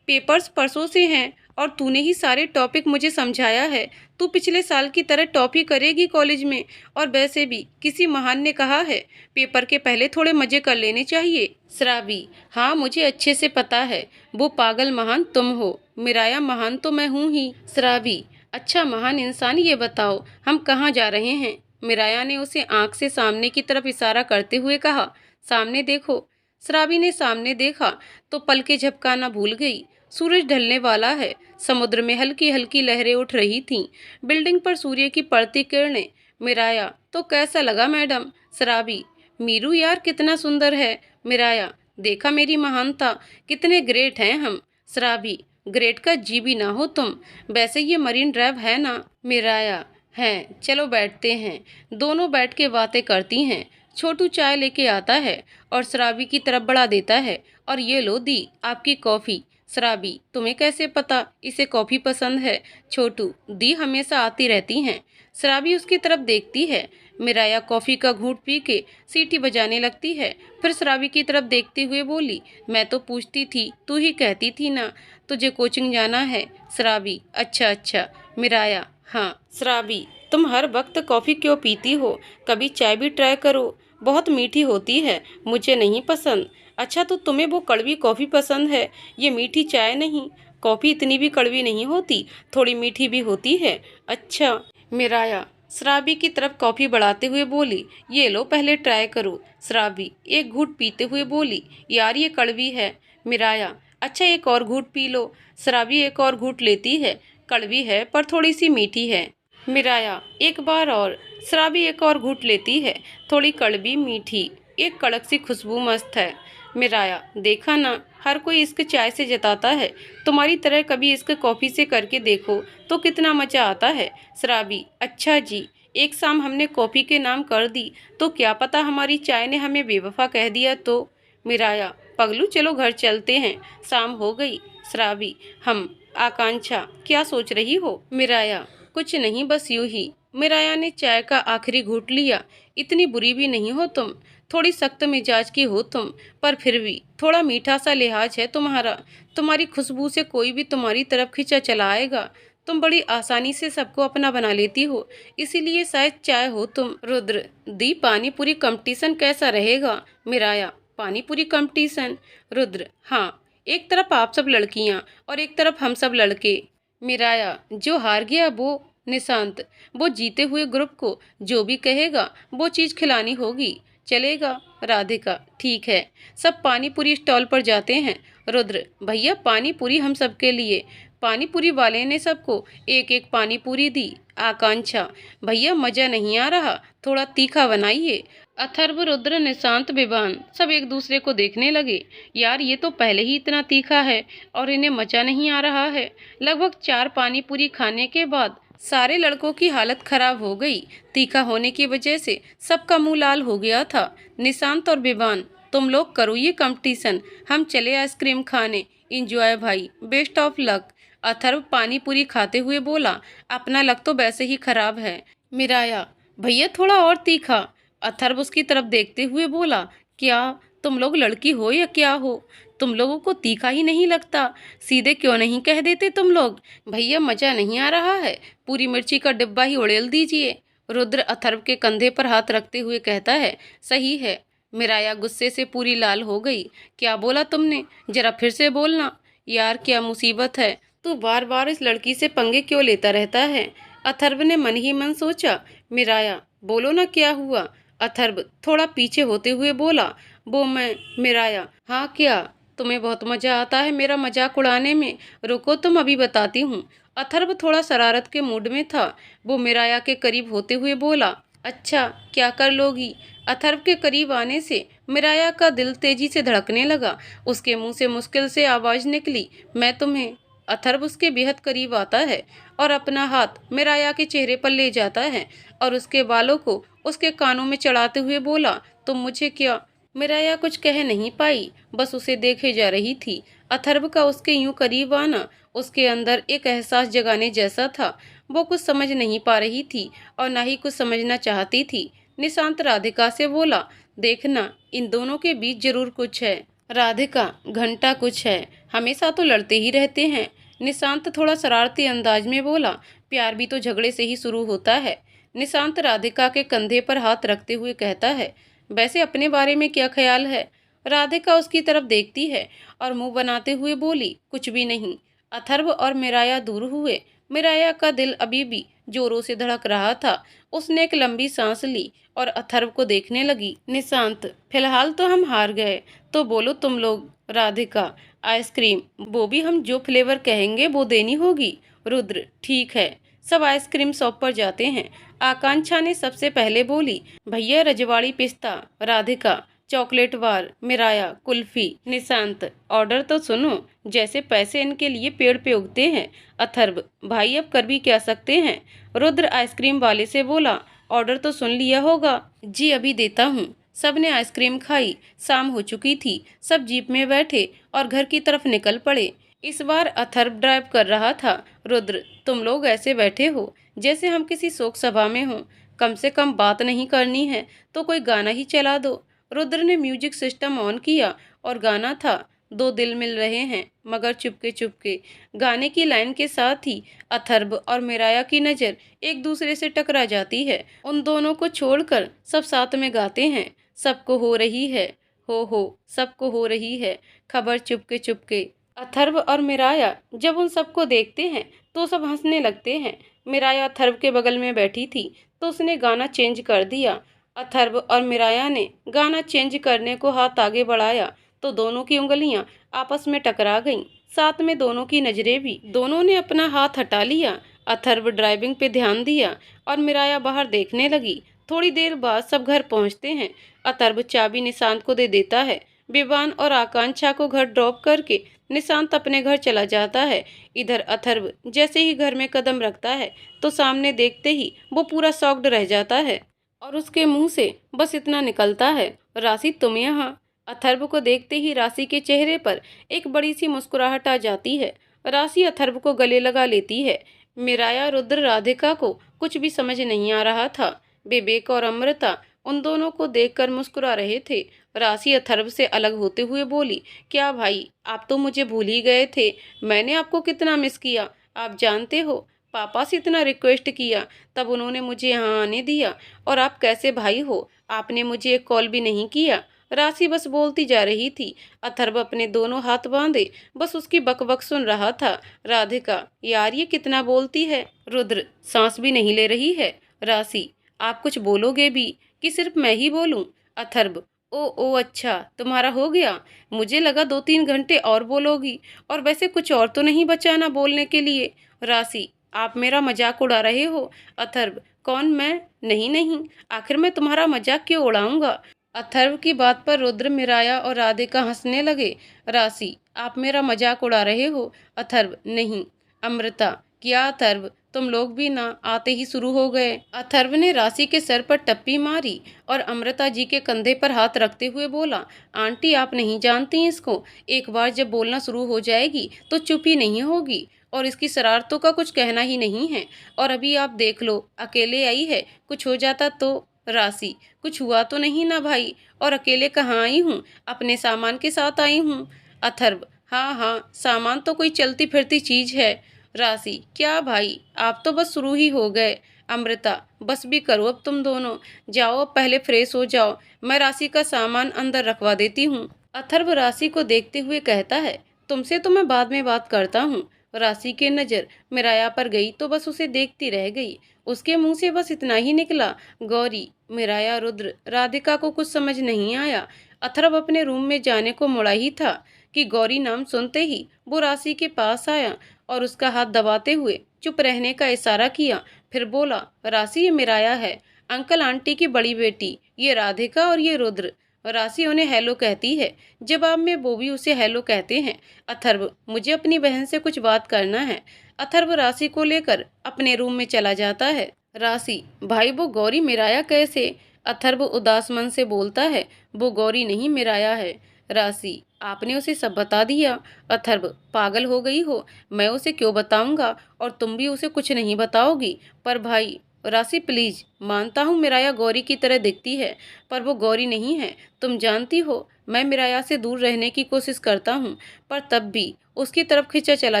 पेपर्स परसों से हैं और तूने ही सारे टॉपिक मुझे समझाया है। तू पिछले साल की तरह टॉप ही करेगी कॉलेज में। और वैसे भी किसी महान ने कहा है, पेपर के पहले थोड़े मजे कर लेने चाहिए। शराबी, हाँ मुझे अच्छे से पता है, वो पागल महान तुम हो। मिराया, महान तो मैं हूँ ही। शराबी, अच्छा महान इंसान ये बताओ हम कहाँ जा रहे हैं? मिराया ने उसे आंख से सामने की तरफ इशारा करते हुए कहा, सामने देखो। शराबी ने सामने देखा तो पलकें झपकाना भूल गई। सूरज ढलने वाला है। समुद्र में हल्की हल्की लहरें उठ रही थीं। बिल्डिंग पर सूर्य की पड़ती किरणें। मिराया, तो कैसा लगा मैडम? शराबी, मीरू यार कितना सुंदर है। मिराया, देखा मेरी महानता, कितने ग्रेट हैं हम। शराबी, ग्रेट का जी भी ना हो तुम। वैसे ये मरीन ड्राइव है ना? मिराया, हैं, चलो बैठते हैं। दोनों बैठ के बातें करती हैं। छोटू चाय लेके आता है और शराबी की तरफ बढ़ा देता है, और ये लो दी आपकी कॉफ़ी। शराबी, तुम्हें कैसे पता इसे कॉफ़ी पसंद है? छोटू, दी हमेशा आती रहती हैं। शराबी उसकी तरफ देखती है। मिराया कॉफ़ी का घूंट पी के सीटी बजाने लगती है। फिर शराबी की तरफ देखते हुए बोली, मैं तो पूछती थी, तू ही कहती थी ना तुझे कोचिंग जाना है। शराबी, अच्छा अच्छा। मिराया, हाँ। शराबी, तुम हर वक्त कॉफ़ी क्यों पीती हो? कभी चाय भी ट्राई करो, बहुत मीठी होती है, मुझे नहीं पसंद। अच्छा तो तुम्हें वो कड़वी कॉफ़ी पसंद है, ये मीठी चाय नहीं। कॉफ़ी इतनी भी कड़वी नहीं होती, थोड़ी मीठी भी होती है। अच्छा। मिराया शराबी की तरफ कॉफ़ी बढ़ाते हुए बोली, ये लो पहले ट्राई करो। शराबी एक घूंट पीते हुए बोली, यार ये कड़वी है। मिराया, अच्छा एक और घूंट पी लो। शराबी एक और घूंट लेती है। कड़वी है पर थोड़ी सी मीठी है। मिराया, एक बार और। शराबी एक और घूंट लेती है, थोड़ी कड़वी मीठी, एक कड़क सी खुशबू मस्त है। मिराया, देखा ना, हर कोई इश्क चाय से जताता है, तुम्हारी तरह कभी इश्क कॉफ़ी से करके देखो तो कितना मज़ा आता है। शराबी, अच्छा जी, एक शाम हमने कॉफ़ी के नाम कर दी तो क्या पता हमारी चाय ने हमें बेवफा कह दिया तो। मिराया, पगलू चलो घर चलते हैं, शाम हो गई। शराबी, हम। आकांक्षा, क्या सोच रही हो? मिराया, कुछ नहीं, बस यूं ही। मिराया ने चाय का आखिरी घूंट लिया। इतनी बुरी भी नहीं हो तुम, थोड़ी सख्त मिजाज की हो तुम, पर फिर भी थोड़ा मीठा सा लिहाज है तुम्हारा। तुम्हारी खुशबू से कोई भी तुम्हारी तरफ खिंचा चला आएगा। तुम बड़ी आसानी से सबको अपना बना लेती हो, इसीलिए शायद चाय हो तुम। रुद्र, दी पानी पूरी कंपटीशन कैसा रहेगा? मिराया, पानी पूरी कंपटीशन? रुद्र, हाँ, एक तरफ आप सब लड़कियां और एक तरफ हम सब लड़के। मिराया, जो हार गया वो। निशांत, वो जीते हुए ग्रुप को जो भी कहेगा वो चीज़ खिलानी होगी, चलेगा? राधिका, ठीक है। सब पानी पूरी स्टॉल पर जाते हैं। रुद्र, भैया पानी पूरी हम सबके लिए। पानी पूरी वाले ने सबको एक एक पानी पूरी दी। आकांक्षा, भैया मज़ा नहीं आ रहा, थोड़ा तीखा बनाइए। अथर्व, रुद्र, निशांत, विवान सब एक दूसरे को देखने लगे। यार ये तो पहले ही इतना तीखा है और इन्हें मज़ा नहीं आ रहा है। लगभग 4 पानी पूरी खाने के बाद सारे लड़कों की हालत खराब हो गई। तीखा होने की वजह से सबका मुंह लाल हो गया था। निशांत और विवान, तुम लोग करो ये कंपटीशन, हम चले आइसक्रीम खाने। इंजॉय भाई, बेस्ट ऑफ लक। अथर्व पानी पूरी खाते हुए बोला, अपना लक तो वैसे ही खराब है। मिराया, भैया थोड़ा और तीखा। अथर्व उसकी तरफ देखते हुए बोला, क्या तुम लोग लड़की हो या क्या हो? तुम लोगों को तीखा ही नहीं लगता, सीधे क्यों नहीं कह देते तुम लोग? भैया मज़ा नहीं आ रहा है, पूरी मिर्ची का डिब्बा ही उड़ेल दीजिए। रुद्र अथर्व के कंधे पर हाथ रखते हुए कहता है, सही है। मिराया गुस्से से पूरी लाल हो गई। क्या बोला तुमने? जरा फिर से बोलना। यार क्या मुसीबत है, तू बार बार इस लड़की से पंगे क्यों लेता रहता है? अथर्व ने मन ही मन सोचा। मिराया, बोलो ना क्या हुआ? अथर्व थोड़ा पीछे होते हुए बोला, वो मैं। मिराया, हाँ क्या? तुम्हें बहुत मज़ा आता है मेरा मजाक उड़ाने में, रुको तुम अभी बताती हूँ। अथर्व थोड़ा शरारत के मूड में था। वो मिराया के करीब होते हुए बोला, अच्छा क्या कर लोगी? अथर्व के करीब आने से मिराया का दिल तेजी से धड़कने लगा। उसके मुंह से मुश्किल से आवाज़ निकली, मैं तुम्हें। अथर्व उसके बेहद करीब आता है और अपना हाथ मिराया के चेहरे पर ले जाता है और उसके बालों को उसके कानों में चढ़ाते हुए बोला, तुम मुझे क्या? मिराया कुछ कह नहीं पाई, बस उसे देखे जा रही थी। अथर्व का उसके यूं करीब आना उसके अंदर एक एहसास जगाने जैसा था। वो कुछ समझ नहीं पा रही थी और ना ही कुछ समझना चाहती थी। निशांत राधिका से बोला, देखना इन दोनों के बीच जरूर कुछ है। राधिका, घंटा कुछ है, हमेशा तो लड़ते ही रहते हैं। निशांत थोड़ा शरारती अंदाज में बोला, प्यार भी तो झगड़े से ही शुरू होता है। निशांत राधिका के कंधे पर हाथ रखते हुए कहता है, वैसे अपने बारे में क्या ख्याल है? राधिका उसकी तरफ देखती है और मुंह बनाते हुए बोली, कुछ भी नहीं। अथर्व और मिराया दूर हुए। मिराया का दिल अभी भी जोरों से धड़क रहा था। उसने एक लंबी सांस ली और अथर्व को देखने लगी। निशांत, फिलहाल तो हम हार गए, तो बोलो तुम लोग। राधिका, आइसक्रीम, वो भी हम जो फ्लेवर कहेंगे वो देनी होगी। रुद्र, ठीक है, सब आइसक्रीम शॉप पर जाते हैं। आकांक्षा ने सबसे पहले बोली, भैया रजवाड़ी पिस्ता। Radhika, chocolate bar. Miraya, kulfi. Nishant, order तो सुनो, जैसे पैसे इनके लिए पेड़ पे उगते हैं। अथर्व, भाई अब कर भी क्या सकते हैं। रुद्र आइसक्रीम वाले से बोला, ऑर्डर तो सुन लिया होगा। जी अभी देता हूँ। सबने आइसक्रीम खाई। शाम हो चुकी थी। सब जीप में बैठे और घर की तरफ निकल पड़े। इस बार अथर्व ड्राइव कर रहा था। रुद्र, तुम लोग ऐसे बैठे हो जैसे हम किसी शोक सभा में हों। कम से कम बात नहीं करनी है तो कोई गाना ही चला दो। रुद्र ने म्यूजिक सिस्टम ऑन किया और गाना था, दो दिल मिल रहे हैं मगर चुपके चुपके। गाने की लाइन के साथ ही अथर्व और मिराया की नज़र एक दूसरे से टकरा जाती है। उन दोनों को छोड़कर सब साथ में गाते हैं, सबको हो रही है, हो सबको हो रही है खबर चुपके चुपके। अथर्व और मिराया जब उन सबको देखते हैं तो सब हंसने लगते हैं। मिराया अथर्व के बगल में बैठी थी तो उसने गाना चेंज कर दिया। अथर्व और मिराया ने गाना चेंज करने को हाथ आगे बढ़ाया तो दोनों की उंगलियां आपस में टकरा गईं। साथ में दोनों की नजरें भी। दोनों ने अपना हाथ हटा लिया। अथर्व ड्राइविंग पे ध्यान दिया और मिराया बाहर देखने लगी। थोड़ी देर बाद सब घर पहुंचते हैं। अथर्व चाबी निशांत को दे देता है। विवान और आकांक्षा को घर ड्रॉप करके निशांत अपने घर चला जाता है। इधर अथर्व जैसे ही घर में कदम रखता है तो सामने देखते ही वो पूरा शॉक्ड रह जाता है और उसके मुंह से बस इतना निकलता है, राशि तुम यहाँ। अथर्व को देखते ही राशि के चेहरे पर एक बड़ी सी मुस्कुराहट आ जाती है। राशि अथर्व को गले लगा लेती है। मिराया, रुद्र, राधिका को कुछ भी समझ नहीं आ रहा था। विवेक और अमृता उन दोनों को देखकर मुस्कुरा रहे थे। राशि अथर्व से अलग होते हुए बोली, क्या भाई, आप तो मुझे भूल ही गए थे। मैंने आपको कितना मिस किया, आप जानते हो। पापा से इतना रिक्वेस्ट किया तब उन्होंने मुझे यहाँ आने दिया, और आप कैसे भाई हो, आपने मुझे एक कॉल भी नहीं किया। राशि बस बोलती जा रही थी। अथर्व अपने दोनों हाथ बांधे बस उसकी बकबक सुन रहा था। राधिका, यार ये कितना बोलती है। रुद्र, सांस भी नहीं ले रही है। राशि, आप कुछ बोलोगे भी कि सिर्फ मैं ही बोलूं। अथर्व, ओ अच्छा, तुम्हारा हो गया। मुझे लगा 2-3 घंटे और बोलोगी, और वैसे कुछ और तो नहीं बचा ना बोलने के लिए। राशि, आप मेरा मजाक उड़ा रहे हो। अथर्व, कौन, मैं? नहीं नहीं, आखिर मैं तुम्हारा मजाक क्यों उड़ाऊंगा। अथर्व की बात पर रुद्र, मिराया और राधिका हंसने लगे। राशि, आप मेरा मजाक उड़ा रहे हो। अथर्व, नहीं। अमृता, क्या अथर्व, तुम लोग भी ना आते ही शुरू हो गए। अथर्व ने राशि के सर पर टप्पी मारी और अमृता जी के कंधे पर हाथ रखते हुए बोला, आंटी आप नहीं जानती इसको, एक बार जब बोलना शुरू हो जाएगी तो चुप ही नहीं होगी, और इसकी शरारतों का कुछ कहना ही नहीं है। और अभी आप देख लो, अकेले आई है, कुछ हो जाता तो। राशि, कुछ हुआ तो नहीं ना भाई, और अकेले कहाँ आई हूँ, अपने सामान के साथ आई हूँ। अथर्व, हाँ, सामान तो कोई चलती फिरती चीज है। राशि, क्या भाई, आप तो बस शुरू ही हो गए। अमृता, बस भी करो अब तुम दोनों, जाओ अब पहले फ्रेश हो जाओ, मैं राशि का सामान अंदर रखवा देती हूँ। अथर्व राशि को देखते हुए कहता है, तुमसे तो मैं बाद में बात करता हूँ। राशि की नज़र मिराया पर गई तो बस उसे देखती रह गई। उसके मुंह से बस इतना ही निकला, गौरी। मिराया, रुद्र, राधिका को कुछ समझ नहीं आया। अथर्व अपने रूम में जाने को मुड़ा ही था कि गौरी नाम सुनते ही वो राशि के पास आया और उसका हाथ दबाते हुए चुप रहने का इशारा किया। फिर बोला, राशि, ये मिराया है, अंकल आंटी की बड़ी बेटी, ये राधिका और ये रुद्र। राशि उन्हें हेलो कहती है। जवाब में वो भी उसे हेलो कहते हैं। अथर्व, मुझे अपनी बहन से कुछ बात करना है। अथर्व राशि को लेकर अपने रूम में चला जाता है। राशि, भाई वो गौरी मिराया कैसे? अथर्व उदास मन से बोलता है, वो गौरी नहीं मिराया है। राशि, आपने उसे सब बता दिया। अथर्व, पागल हो गई हो? मैं उसे क्यों बताऊंगा और तुम भी उसे कुछ नहीं बताओगी? पर भाई, राशि प्लीज, मानता हूँ मिराया गौरी की तरह दिखती है, पर वो गौरी नहीं है। तुम जानती हो मैं मिराया से दूर रहने की कोशिश करता हूँ, पर तब भी उसकी तरफ खिंचा चला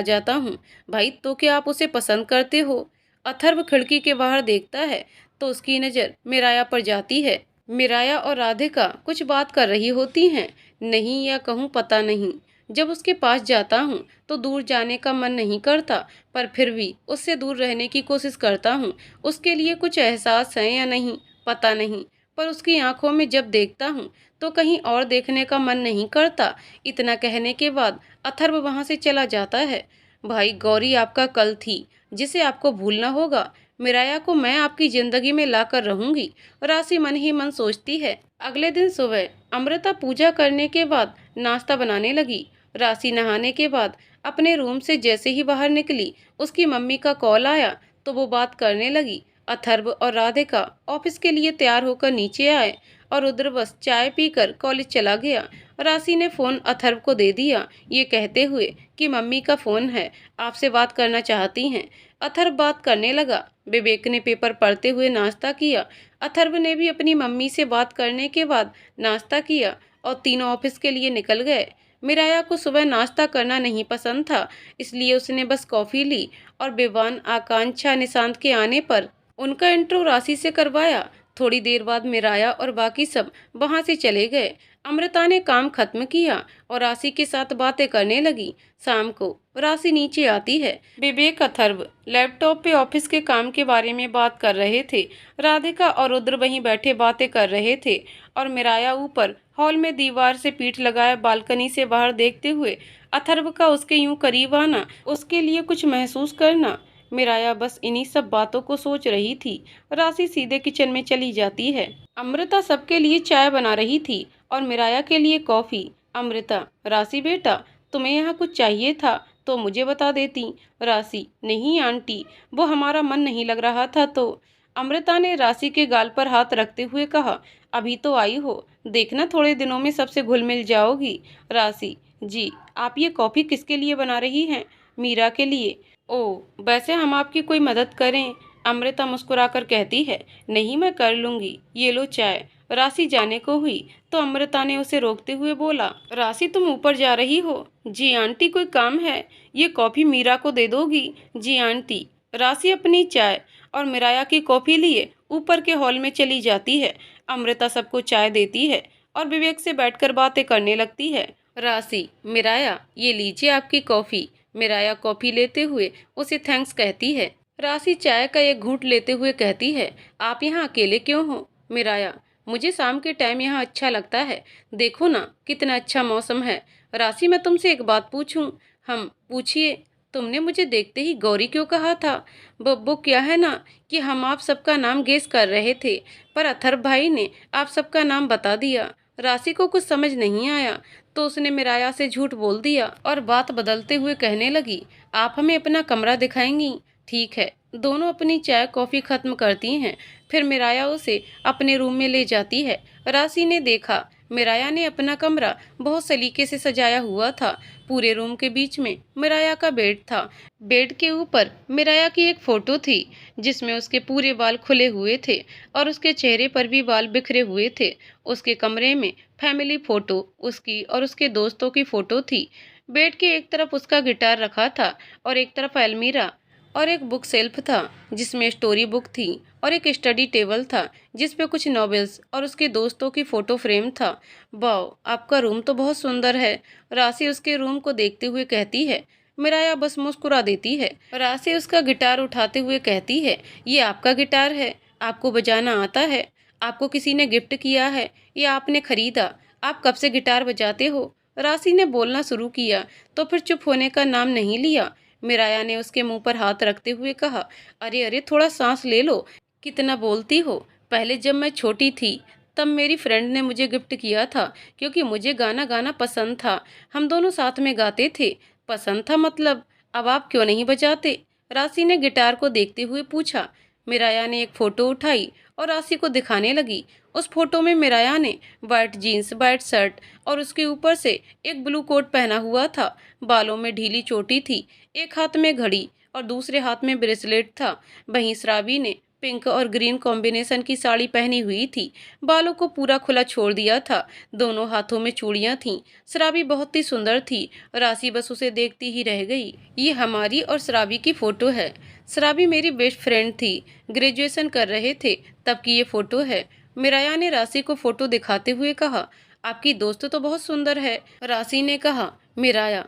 जाता हूँ। भाई, तो क्या आप उसे पसंद करते हो? अथर्व खिड़की के बाहर देखता है तो उसकी नज़र मिराया पर जाती है। मिराया और राधिका कुछ बात कर रही होती हैं। नहीं, या कहूँ पता नहीं। जब उसके पास जाता हूँ तो दूर जाने का मन नहीं करता, पर फिर भी उससे दूर रहने की कोशिश करता हूँ। उसके लिए कुछ एहसास है या नहीं, पता नहीं, पर उसकी आंखों में जब देखता हूँ तो कहीं और देखने का मन नहीं करता। इतना कहने के बाद अथर्व वहां से चला जाता है। भाई, गौरी आपका कल थी, जिसे आपको भूलना होगा। मिराया को मैं आपकी जिंदगी में लाकर रहूंगी, राशि मन ही मन सोचती है। अगले दिन सुबह अमृता पूजा करने के बाद नाश्ता बनाने लगी। राशि नहाने के बाद अपने रूम से जैसे ही बाहर निकली, उसकी मम्मी का कॉल आया तो वो बात करने लगी। अथर्व और राधिका ऑफिस के लिए तैयार होकर नीचे आए और रुद्र बस चाय पीकर कॉलेज चला गया। राशि ने फोन अथर्व को दे दिया, ये कहते हुए कि मम्मी का फोन है, आपसे बात करना चाहती हैं। अथर्व बात करने लगा। विवेक ने पेपर पढ़ते हुए नाश्ता किया। अथर्व ने भी अपनी मम्मी से बात करने के बाद नाश्ता किया और तीनों ऑफिस के लिए निकल गए। मिराया को सुबह नाश्ता करना नहीं पसंद था, इसलिए उसने बस कॉफी ली और विवान, आकांक्षा, निशांत के आने पर उनका इंट्रो राशि से करवाया। थोड़ी देर बाद मिराया और बाकी सब वहां से चले गए। अमृता ने काम खत्म किया और राशि के साथ बातें करने लगी। शाम को राशि नीचे आती है। विवेक, अथर्व लैपटॉप पे ऑफिस के काम के बारे में बात कर रहे थे। राधिका और रुद्र वहीं बैठे बातें कर रहे थे और मिराया ऊपर हॉल में दीवार से पीठ लगाए बालकनी से बाहर देखते हुए अथर्व का उसके यूं करीब आना, उसके लिए कुछ महसूस करना। मिराया बस इन्हीं सब बातों को सोच रही थी। राशि सीधे किचन में चली जाती है। अमृता सबके लिए चाय बना रही थी और मिराया के लिए कॉफी। अमृता, राशि बेटा, तुम्हें यहाँ कुछ चाहिए था तो मुझे बता देती। राशि, नहीं आंटी, वो हमारा मन नहीं लग रहा था तो। अमृता ने राशि के गाल पर हाथ रखते हुए कहा, अभी तो आई हो, देखना थोड़े दिनों में सबसे घुल मिल जाओगी। राशि, जी, आप ये कॉफी किसके लिए बना रही हैं? मीरा के लिए। ओ, वैसे हम आपकी कोई मदद करें? अमृता मुस्कुराकर कहती है, नहीं, मैं कर लूंगी, ये लो चाय। राशि जाने को हुई तो अमृता ने उसे रोकते हुए बोला, राशि तुम ऊपर जा रही हो? जी आंटी, कोई काम है? ये कॉफी मीरा को दे दोगी? जी आंटी। राशि अपनी चाय और मिराया की कॉफी लिए ऊपर के हॉल में चली जाती है। अमृता सबको चाय देती है और विवेक से बैठकर बातें करने लगती है। राशि, मिराया, ये लीजिए आपकी कॉफी। मिराया कॉफी लेते हुए उसे थैंक्स कहती है। राशि चाय का एक घूंट लेते हुए कहती है, आप यहाँ अकेले क्यों हो? मिराया, मुझे शाम के टाइम यहाँ अच्छा लगता है, देखो ना कितना अच्छा मौसम है। राशि, मैं तुमसे एक बात पूछूं? हम, पूछिए। तुमने मुझे देखते ही गौरी क्यों कहा था? बब्बू, क्या है ना कि हम आप सबका नाम गेस कर रहे थे, पर अथर्व भाई ने आप सबका नाम बता दिया। राशि को कुछ समझ नहीं आया तो उसने मिराया से झूठ बोल दिया और बात बदलते हुए कहने लगी, आप हमें अपना कमरा दिखाएंगी? ठीक है। दोनों अपनी चाय कॉफी खत्म करती हैं। फिर मिराया उसे अपने रूम में ले जाती है। राशि ने देखा मिराया ने अपना कमरा बहुत सलीके से सजाया हुआ था। पूरे रूम के बीच में मिराया का बेड था। बेड के ऊपर मिराया की एक फोटो थी जिसमें उसके पूरे बाल खुले हुए थे और उसके चेहरे पर भी बाल बिखरे हुए थे। उसके कमरे में फैमिली फोटो, उसकी और उसके दोस्तों की फोटो थी। बेड के एक तरफ उसका गिटार रखा था और एक तरफ अलमीरा और एक बुक सेल्फ था जिसमें स्टोरी बुक थी और एक स्टडी टेबल था जिस पे कुछ नॉवेल्स और उसके दोस्तों की फोटो फ्रेम था। वाह, आपका रूम तो बहुत सुंदर है। राशि उसके रूम को देखते हुए कहती है। मिराया बस मुस्कुरा देती है। राशि उसका गिटार उठाते हुए कहती है, ये आपका गिटार है? आपको बजाना आता है? आपको किसी ने गिफ्ट किया है या आपने खरीदा? आप कब से गिटार बजाते हो? राशि ने बोलना शुरू किया तो फिर चुप होने का नाम नहीं लिया। मिराया ने उसके मुंह पर हाथ रखते हुए कहा, अरे अरे, थोड़ा सांस ले लो, कितना बोलती हो। पहले जब मैं छोटी थी तब मेरी फ्रेंड ने मुझे गिफ्ट किया था क्योंकि मुझे गाना गाना पसंद था। हम दोनों साथ में गाते थे। पसंद था मतलब? अब आप क्यों नहीं बजाते? राशि ने गिटार को देखते हुए पूछा। मिराया ने एक फोटो उठाई और राशि को दिखाने लगी। उस फोटो में मिराया ने वाइट जीन्स, वाइट शर्ट और उसके ऊपर से एक ब्लू कोट पहना हुआ था। बालों में ढीली चोटी थी, एक हाथ में घड़ी और दूसरे हाथ में ब्रेसलेट था। वहीं श्रावी ने पिंक और ग्रीन कॉम्बिनेशन की साड़ी पहनी हुई थी, बालों को पूरा खुला छोड़ दिया था, दोनों हाथों में चूड़ियां थीं। श्रावी बहुत ही सुंदर थी, राशि बस उसे देखती ही रह गई। ये हमारी और श्रावी की फोटो है। श्रावी मेरी बेस्ट फ्रेंड थी, ग्रेजुएशन कर रहे थे तब की ये फोटो है। मिराया ने राशि को फोटो दिखाते हुए कहा, आपकी दोस्त तो बहुत सुंदर है। राशि ने कहा, मिराया,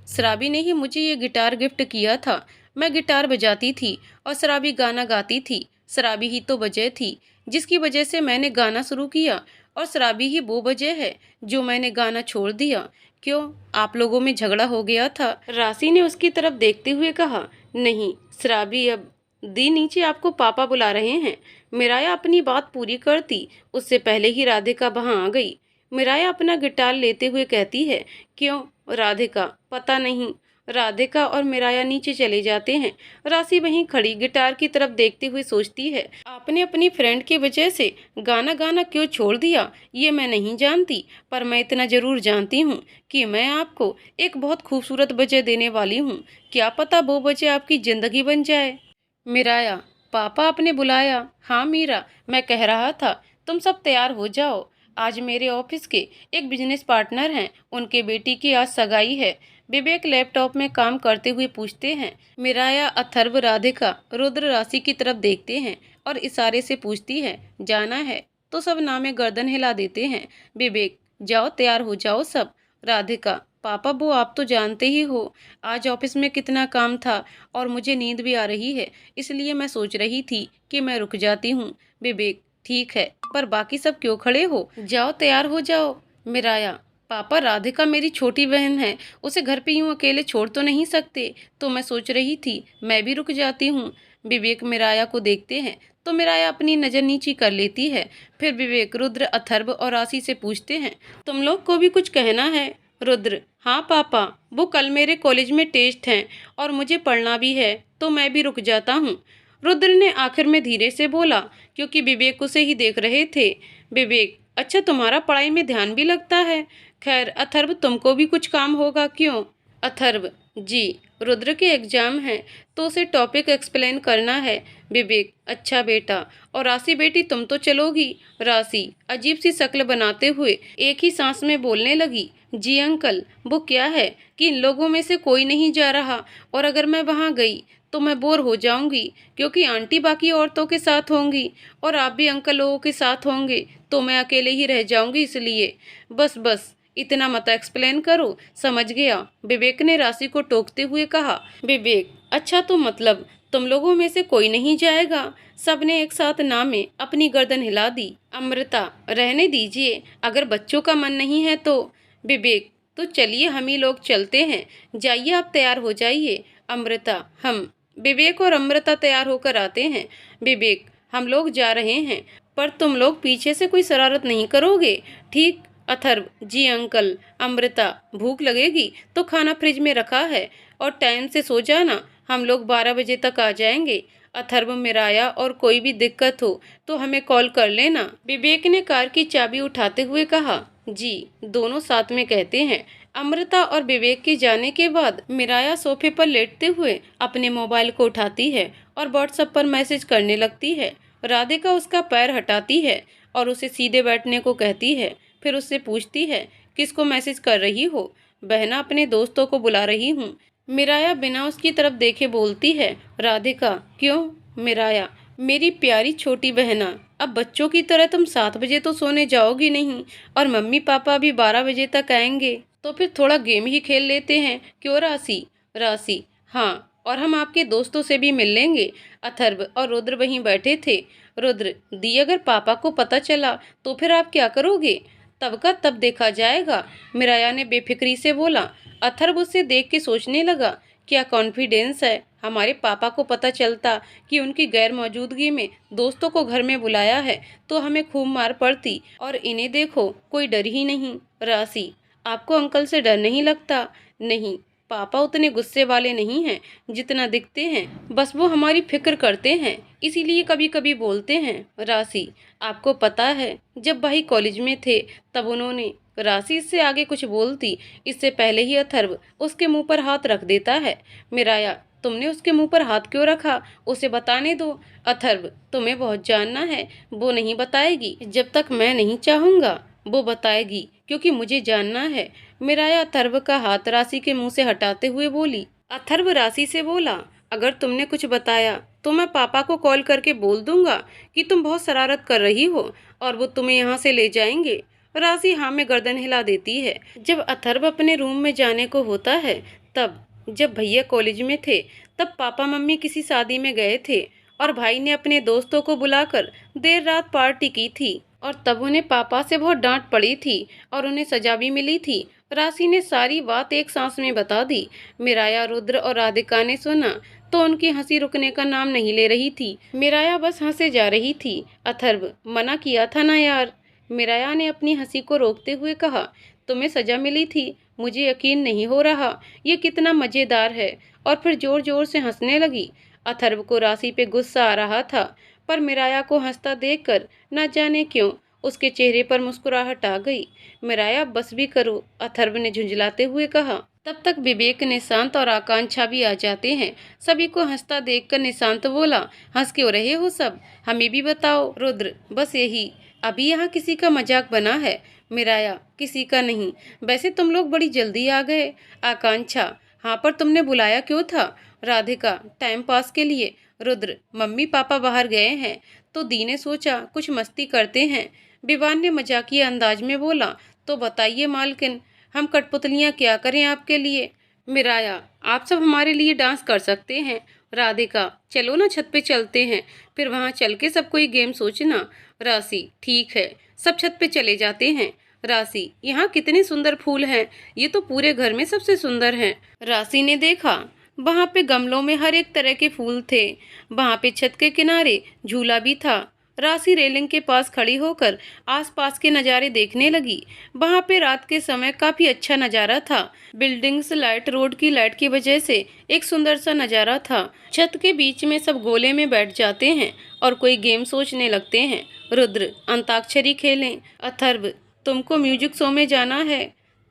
श्रावी ने ही मुझे ये गिटार गिफ्ट किया था। मैं गिटार बजाती थी और श्रावी गाना गाती थी। श्रावी ही तो वजह थी जिसकी वजह से मैंने गाना शुरू किया, और श्रावी ही वो वजह है जो मैंने गाना छोड़ दिया। क्यों, आप लोगों में झगड़ा हो गया था? राशि ने उसकी तरफ देखते हुए कहा, नहीं श्रावी, अब दी नीचे आपको पापा बुला रहे हैं। मिराया अपनी बात पूरी करती उससे पहले ही राधिका वहां आ गई। मिराया अपना गिटार लेते हुए कहती है, क्यों राधिका? पता नहीं। राधिका और मिराया नीचे चले जाते हैं। राशि वहीं खड़ी गिटार की तरफ देखते हुए सोचती है, आपने अपनी फ्रेंड की वजह से गाना गाना क्यों छोड़ दिया ये मैं नहीं जानती, पर मैं इतना जरूर जानती हूँ कि मैं आपको एक बहुत खूबसूरत वजह देने वाली हूँ। क्या पता वो वजह आपकी जिंदगी बन जाए। मिराया, पापा आपने बुलाया? हाँ मीरा, मैं कह रहा था तुम सब तैयार हो जाओ। आज मेरे ऑफिस के एक बिजनेस पार्टनर हैं, उनके बेटी की आज सगाई है। विवेक लैपटॉप में काम करते हुए पूछते हैं। मिराया, अथर्व, राधिका, रुद्र राशि की तरफ देखते हैं और इशारे से पूछती है, जाना है? तो सब नामे गर्दन हिला देते हैं। विवेक, जाओ तैयार हो जाओ सब। राधिका, पापा वो आप तो जानते ही हो, आज ऑफिस में कितना काम था और मुझे नींद भी आ रही है, इसलिए मैं सोच रही थी कि मैं रुक जाती हूँ। विवेक, ठीक है, पर बाकी सब क्यों खड़े हो, जाओ तैयार हो जाओ। मिराया, पापा राधिका मेरी छोटी बहन है, उसे घर पे यूं अकेले छोड़ तो नहीं सकते, तो मैं सोच रही थी मैं भी रुक जाती हूँ। विवेक मिराया को देखते हैं तो मिराया अपनी नजर नीची कर लेती है। फिर विवेक, रुद्र, अथर्व और राशि से पूछते हैं, तुम लोग को भी कुछ कहना है? रुद्र, हाँ पापा, वो कल मेरे कॉलेज में टेस्ट हैं और मुझे पढ़ना भी है, तो मैं भी रुक जाता हूँ। रुद्र ने आखिर में धीरे से बोला, क्योंकि विवेक उसे ही देख रहे थे। विवेक, अच्छा तुम्हारा पढ़ाई में ध्यान भी लगता है। खैर अथर्व, तुमको भी कुछ काम होगा क्यों? अथर्व, जी, रुद्र के एग्जाम हैं तो उसे टॉपिक एक्सप्लेन करना है। विवेक, अच्छा बेटा। और राशि बेटी, तुम तो चलोगी? राशि अजीब सी शक्ल बनाते हुए एक ही सांस में बोलने लगी, जी अंकल, वो क्या है कि इन लोगों में से कोई नहीं जा रहा, और अगर मैं वहाँ गई तो मैं बोर हो जाऊंगी, क्योंकि आंटी बाकी औरतों के साथ होंगी और आप भी अंकल लोगों के साथ होंगे, तो मैं अकेले ही रह जाऊंगी, इसलिए बस बस इतना मत एक्सप्लेन करो, समझ गया? विवेक ने राशि को टोकते हुए कहा। विवेक, अच्छा तो मतलब तुम लोगों में से कोई नहीं जाएगा? सबने एक साथ ना में अपनी गर्दन हिला दी। अमृता, रहने दीजिए, अगर बच्चों का मन नहीं है तो। विवेक, तो चलिए हम ही लोग चलते हैं, जाइए आप तैयार हो जाइए। अमृता, हम। विवेक और अमृता तैयार होकर आते हैं। विवेक, हम लोग जा रहे हैं, पर तुम लोग पीछे से कोई शरारत नहीं करोगे, ठीक? अथर्व, जी अंकल। अमृता, भूख लगेगी तो खाना फ्रिज में रखा है, और टाइम से सो जाना, हम लोग 12 बजे तक आ जाएंगे। अथर्व, मिराया, और कोई भी दिक्कत हो तो हमें कॉल कर लेना। विवेक ने कार की चाबी उठाते हुए कहा। जी, दोनों साथ में कहते हैं। अमृता और विवेक के जाने के बाद मिराया सोफे पर लेटते हुए अपने मोबाइल को उठाती है और व्हाट्सएप पर मैसेज करने लगती है। राधिका उसका पैर हटाती है और उसे सीधे बैठने को कहती है। फिर उससे पूछती है, किसको मैसेज कर रही हो? बहना, अपने दोस्तों को बुला रही हूँ। मिराया बिना उसकी तरफ देखे बोलती है। राधिका, क्यों? मिराया, मेरी प्यारी छोटी बहना, अब बच्चों की तरह तुम 7 बजे तो सोने जाओगी नहीं, और मम्मी पापा भी 12 बजे तक आएंगे, तो फिर थोड़ा गेम ही खेल लेते हैं, क्यों राशि? राशि, हाँ, और हम आपके दोस्तों से भी मिल लेंगे। अथर्व और रुद्र वहीं बैठे थे। रुद्र, दी, अगर पापा को पता चला तो फिर आप क्या करोगे? तब का तब देखा जाएगा, मिराया ने बेफिक्री से बोला। अथर्व उसे देख के सोचने लगा, क्या कॉन्फिडेंस है, हमारे पापा को पता चलता कि उनकी गैर मौजूदगी में दोस्तों को घर में बुलाया है तो हमें खूब मार पड़ती, और इन्हें देखो, कोई डर ही नहीं। राशि, आपको अंकल से डर नहीं लगता? नहीं, पापा उतने गुस्से वाले नहीं हैं जितना दिखते हैं, बस वो हमारी फिक्र करते हैं, इसीलिए कभी कभी बोलते हैं। राशि, आपको पता है जब भाई कॉलेज में थे तब उन्होंने, राशि इससे आगे कुछ बोलती इससे पहले ही अथर्व उसके मुंह पर हाथ रख देता है। मिराया, तुमने उसके मुंह पर हाथ क्यों रखा, उसे बताने दो। अथर्व, तुम्हें बहुत जानना है, वो नहीं बताएगी जब तक मैं नहीं चाहूंगा, वो बताएगी क्योंकि मुझे जानना है। मिराया अथर्व का हाथ राशि के मुंह से हटाते हुए बोली। अथर्व राशि से बोला, अगर तुमने कुछ बताया तो मैं पापा को कॉल करके बोल दूंगा कि तुम बहुत शरारत कर रही हो और वो तुम्हें यहाँ से ले जाएंगे। राशि हाँ में गर्दन हिला देती है। जब अथर्व अपने रूम में जाने को होता है तब, जब भैया कॉलेज में थे तब पापा मम्मी किसी शादी में गए थे और भाई ने अपने दोस्तों को बुलाकर देर रात पार्टी की थी और तब उन्हें पापा से बहुत डांट पड़ी थी और उन्हें सजा भी मिली थी। राशि ने सारी बात एक सांस में बता दी। मिराया, रुद्र और राधिका ने सुना तो उनकी हंसी रुकने का नाम नहीं ले रही थी। मिराया बस हंसे जा रही थी। अथर्व, मना किया था ना यार। मिराया ने अपनी हंसी को रोकते हुए कहा, तुम्हें सजा मिली थी, मुझे यकीन नहीं हो रहा, ये कितना मजेदार है। और फिर जोर जोर से हंसने लगी। अथर्व को राशि पे गुस्सा आ रहा था, पर मिराया को हंसता देखकर न जाने क्यों उसके चेहरे पर मुस्कुराहट आ गई। मिराया, बस भी करो, अथर्व ने झुंझलाते हुए कहा। तब तक विवेक, निशांत और आकांक्षा भी आ जाते हैं। सभी को हंसता देखकर निशांत बोला, हंस क्यों रहे हो सब, हमें भी बताओ। रुद्र, बस यही, अभी यहाँ किसी का मजाक बना है। मिराया, किसी का नहीं, वैसे तुम लोग बड़ी जल्दी आ गए। आकांक्षा, हाँ पर तुमने बुलाया क्यों था। राधिका, टाइम पास के लिए। रुद्र, मम्मी पापा बाहर गए हैं तो दी ने सोचा कुछ मस्ती करते हैं। विवान ने मजाकिया अंदाज में बोला, तो बताइए मालकिन, हम कठपुतलियाँ क्या करें आपके लिए। मिराया, आप सब हमारे लिए डांस कर सकते हैं। राधिका, चलो ना छत पे चलते हैं, फिर वहाँ चल के सब कोई गेम सोचना। राशि, ठीक है, सब छत पे चले जाते हैं। राशि, यहाँ कितने सुंदर फूल हैं, ये तो पूरे घर में सबसे सुंदर हैं। राशि ने देखा वहाँ पे गमलों में हर एक तरह के फूल थे। वहाँ पे छत के किनारे झूला भी था। राशि रेलिंग के पास खड़ी होकर आसपास के नज़ारे देखने लगी। वहाँ पे रात के समय काफी अच्छा नज़ारा था। बिल्डिंग्स, लाइट, रोड की लाइट की वजह से एक सुंदर सा नज़ारा था। छत के बीच में सब गोले में बैठ जाते हैं और कोई गेम सोचने लगते हैं। रुद्र, अंताक्षरी खेलें। अथर्व, तुमको म्यूजिक शो में जाना है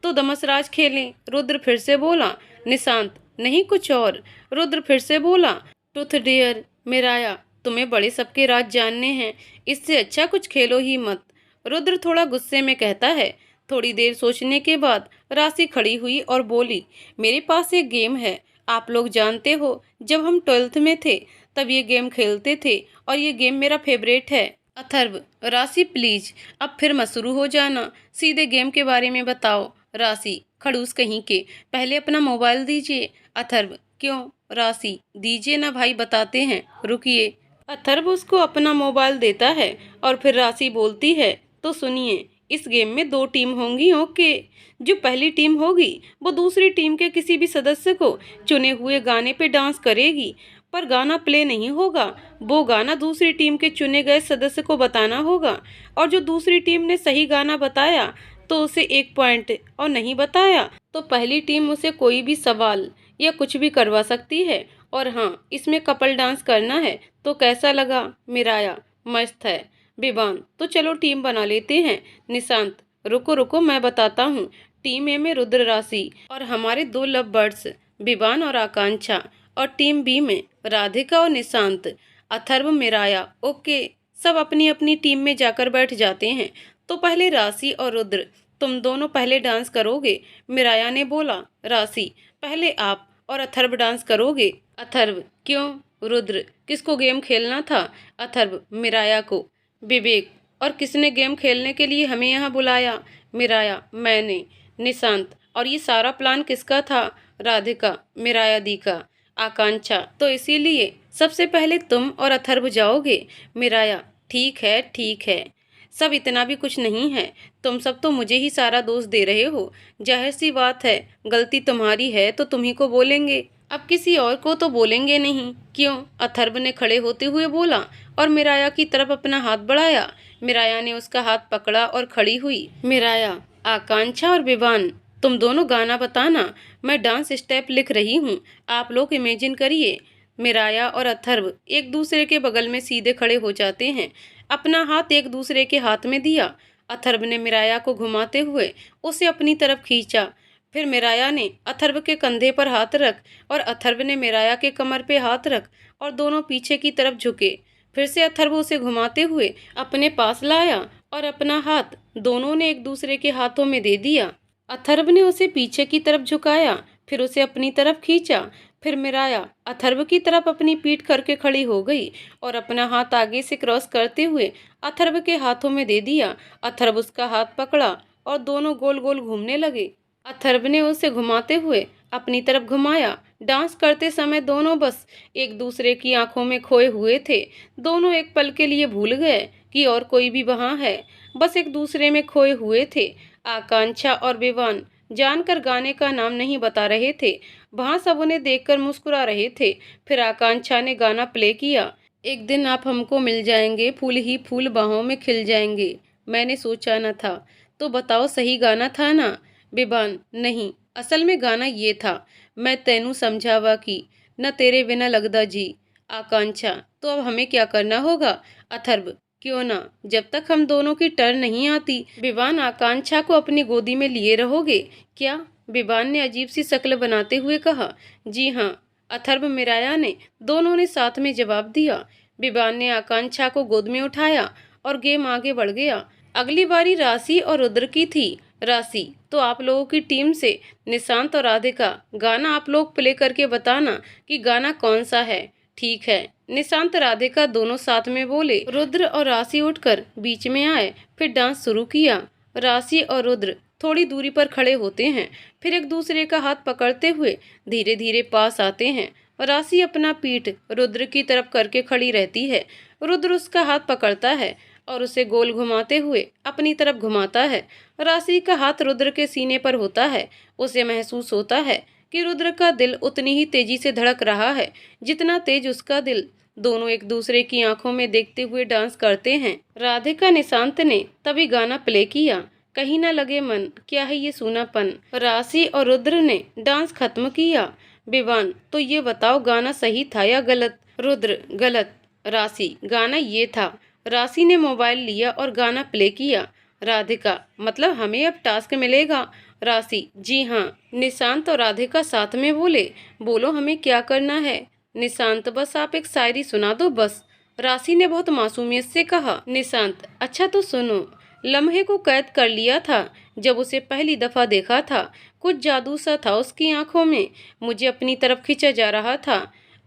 तो दमसराज खेलें। रुद्र फिर से बोला। निशांत, नहीं कुछ और। रुद्र फिर से बोला, ट्रूथ डेयर। मिराया, तुम्हें बड़े सबके राज जानने हैं, इससे अच्छा कुछ खेलो ही मत। रुद्र थोड़ा गुस्से में कहता है। थोड़ी देर सोचने के बाद राशि खड़ी हुई और बोली, मेरे पास एक गेम है, आप लोग जानते हो जब हम 12th में थे तब ये गेम खेलते थे और ये गेम मेरा फेवरेट है। अथर्व, राशि प्लीज अब फिर मत शुरू हो जाना, सीधे गेम के बारे में बताओ। राशि, खड़ूस कहीं के, पहले अपना मोबाइल दीजिए। अथर्व, क्यों। राशि, दीजिए ना भाई, बताते हैं, रुकिए। अथर्व उसको अपना मोबाइल देता है और फिर राशि बोलती है, तो सुनिए, इस गेम में 2 टीम होंगी। ओके, जो पहली टीम होगी वो दूसरी टीम के किसी भी सदस्य को चुने हुए गाने पे डांस करेगी, पर गाना प्ले नहीं होगा, वो गाना दूसरी टीम के चुने गए सदस्य को बताना होगा और जो दूसरी टीम ने सही गाना बताया तो उसे 1 पॉइंट और नहीं बताया तो पहली टीम उसे कोई भी सवाल या कुछ भी करवा सकती है। और हाँ, इसमें कपल डांस करना है, तो कैसा लगा। मिराया, मस्त है। विवान, तो चलो टीम बना लेते हैं। निशांत, रुको रुको मैं बताता हूँ। टीम ए में रुद्र, राशि और हमारे 2 लव बर्ड्स विवान और आकांक्षा, और टीम बी में राधिका और निशांत। अथर्व, मिराया, ओके। सब अपनी अपनी टीम में जाकर बैठ जाते हैं। तो पहले राशि और रुद्र, तुम दोनों पहले डांस करोगे। मिराया ने बोला। राशि, पहले आप और अथर्व डांस करोगे। अथर्व, क्यों। रुद्र, किसको गेम खेलना था। अथर्व, मिराया को। विवेक, और किसने गेम खेलने के लिए हमें यहाँ बुलाया। मिराया, मैंने। निशांत, और ये सारा प्लान किसका था। राधिका, मिराया दी का। आकांक्षा, तो इसीलिए सबसे पहले तुम और अथर्व जाओगे। मिराया, ठीक है ठीक है, सब इतना भी कुछ नहीं है, तुम सब तो मुझे ही सारा दोष दे रहे हो। जाहिर सी बात है, गलती तुम्हारी है तो तुम्ही को बोलेंगे, अब किसी और को तो बोलेंगे नहीं। क्यों। अथर्व ने खड़े होते हुए बोला और मिराया की तरफ अपना हाथ बढ़ाया। मिराया ने उसका हाथ पकड़ा और खड़ी हुई। मिराया, आकांक्षा और विवान, तुम दोनों गाना बताना, मैं डांस स्टेप लिख रही हूँ। आप लोग इमेजिन करिए, मिराया और अथर्व एक दूसरे के बगल में सीधे खड़े हो जाते हैं। अपना हाथ एक दूसरे के हाथ में दिया। अथर्व ने मिराया को घुमाते हुए उसे अपनी तरफ खींचा। फिर मिराया ने अथर्व के कंधे पर हाथ रख और अथर्व ने मिराया के कमर पे हाथ रख और दोनों पीछे की तरफ झुके। फिर से अथर्व उसे घुमाते हुए अपने पास लाया और अपना हाथ दोनों ने एक दूसरे के हाथों में दे दिया। अथर्व ने उसे पीछे की तरफ झुकाया, फिर उसे अपनी तरफ खींचा। फिर मिराया अथर्व की तरफ अपनी पीठ करके खड़ी हो गई और अपना हाथ आगे से क्रॉस करते हुए अथर्व के हाथों में दे दिया। अथर्व उसका हाथ पकड़ा और दोनों गोल गोल घूमने लगे। अथर्व ने उसे घुमाते हुए अपनी तरफ घुमाया। डांस करते समय दोनों बस एक दूसरे की आंखों में खोए हुए थे। दोनों एक पल के लिए भूल गए कि और कोई भी वहां है। बस एक दूसरे में खोए हुए थे। आकांक्षा और विवान जानकर गाने का नाम नहीं बता रहे थे। वहां सब उन्हें देखकर मुस्कुरा रहे थे। फिर आकांक्षा ने गाना प्ले किया। एक दिन आप हमको मिल जाएंगे, फूल ही फूल बाहों में खिल जाएंगे। मैंने सोचा न था। तो बताओ, सही गाना था ना? बेबान, नहीं, असल में गाना ये था, मैं तेनू समझावा की न तेरे बिना लगदा जी। आकांक्षा, तो अब हमें क्या करना होगा? अथर्व, क्यों ना, जब तक हम दोनों की टर्न नहीं आती। विवान, आकांक्षा को अपनी गोदी में लिए रहोगे क्या? विवान ने अजीब सी शक्ल बनाते हुए कहा। जी हाँ, अथर्व मिराया ने दोनों ने साथ में जवाब दिया। विवान ने आकांक्षा को गोद में उठाया और गेम आगे बढ़ गया। अगली बारी राशि और रुद्र की थी। राशि, तो आप लोगों की टीम से निशांत और राधिका, गाना आप लोग प्ले करके बताना कि गाना कौन सा है। ठीक है। निशांत राधिका दोनों साथ में बोले। रुद्र और राशि उठकर बीच में आए, फिर डांस शुरू किया। राशि और रुद्र थोड़ी दूरी पर खड़े होते हैं, फिर एक दूसरे का हाथ पकड़ते हुए धीरे धीरे पास आते हैं। राशि अपना पीठ रुद्र की तरफ करके खड़ी रहती है। रुद्र उसका हाथ पकड़ता है और उसे गोल घुमाते हुए अपनी तरफ घुमाता है। राशि का हाथ रुद्र के सीने पर होता है। उसे महसूस होता है कि रुद्र का दिल उतनी ही तेजी से धड़क रहा है जितना तेज उसका दिल। दोनों एक दूसरे की आंखों में देखते हुए डांस करते हैं। राधिका निशांत ने तभी गाना प्ले किया। कहीं ना लगे मन, क्या है ये सूनापन। राशि और रुद्र ने डांस खत्म किया। विवान, तो ये बताओ, गाना सही था या गलत? रुद्र, गलत। राशि, गाना ये था। राशि ने मोबाइल लिया और गाना प्ले किया। राधिका, मतलब हमें अब टास्क मिलेगा? राशि, जी हाँ। निशांत और राधिका साथ में बोले। बोलो, हमें क्या करना है? निशांत, बस आप एक शायरी सुना दो बस। राशि ने बहुत मासूमियत से कहा। निशांत, अच्छा तो सुनो। लम्हे को कैद कर लिया था जब उसे पहली दफा देखा था। कुछ जादू सा था उसकी आंखों में, मुझे अपनी तरफ खींचा जा रहा था।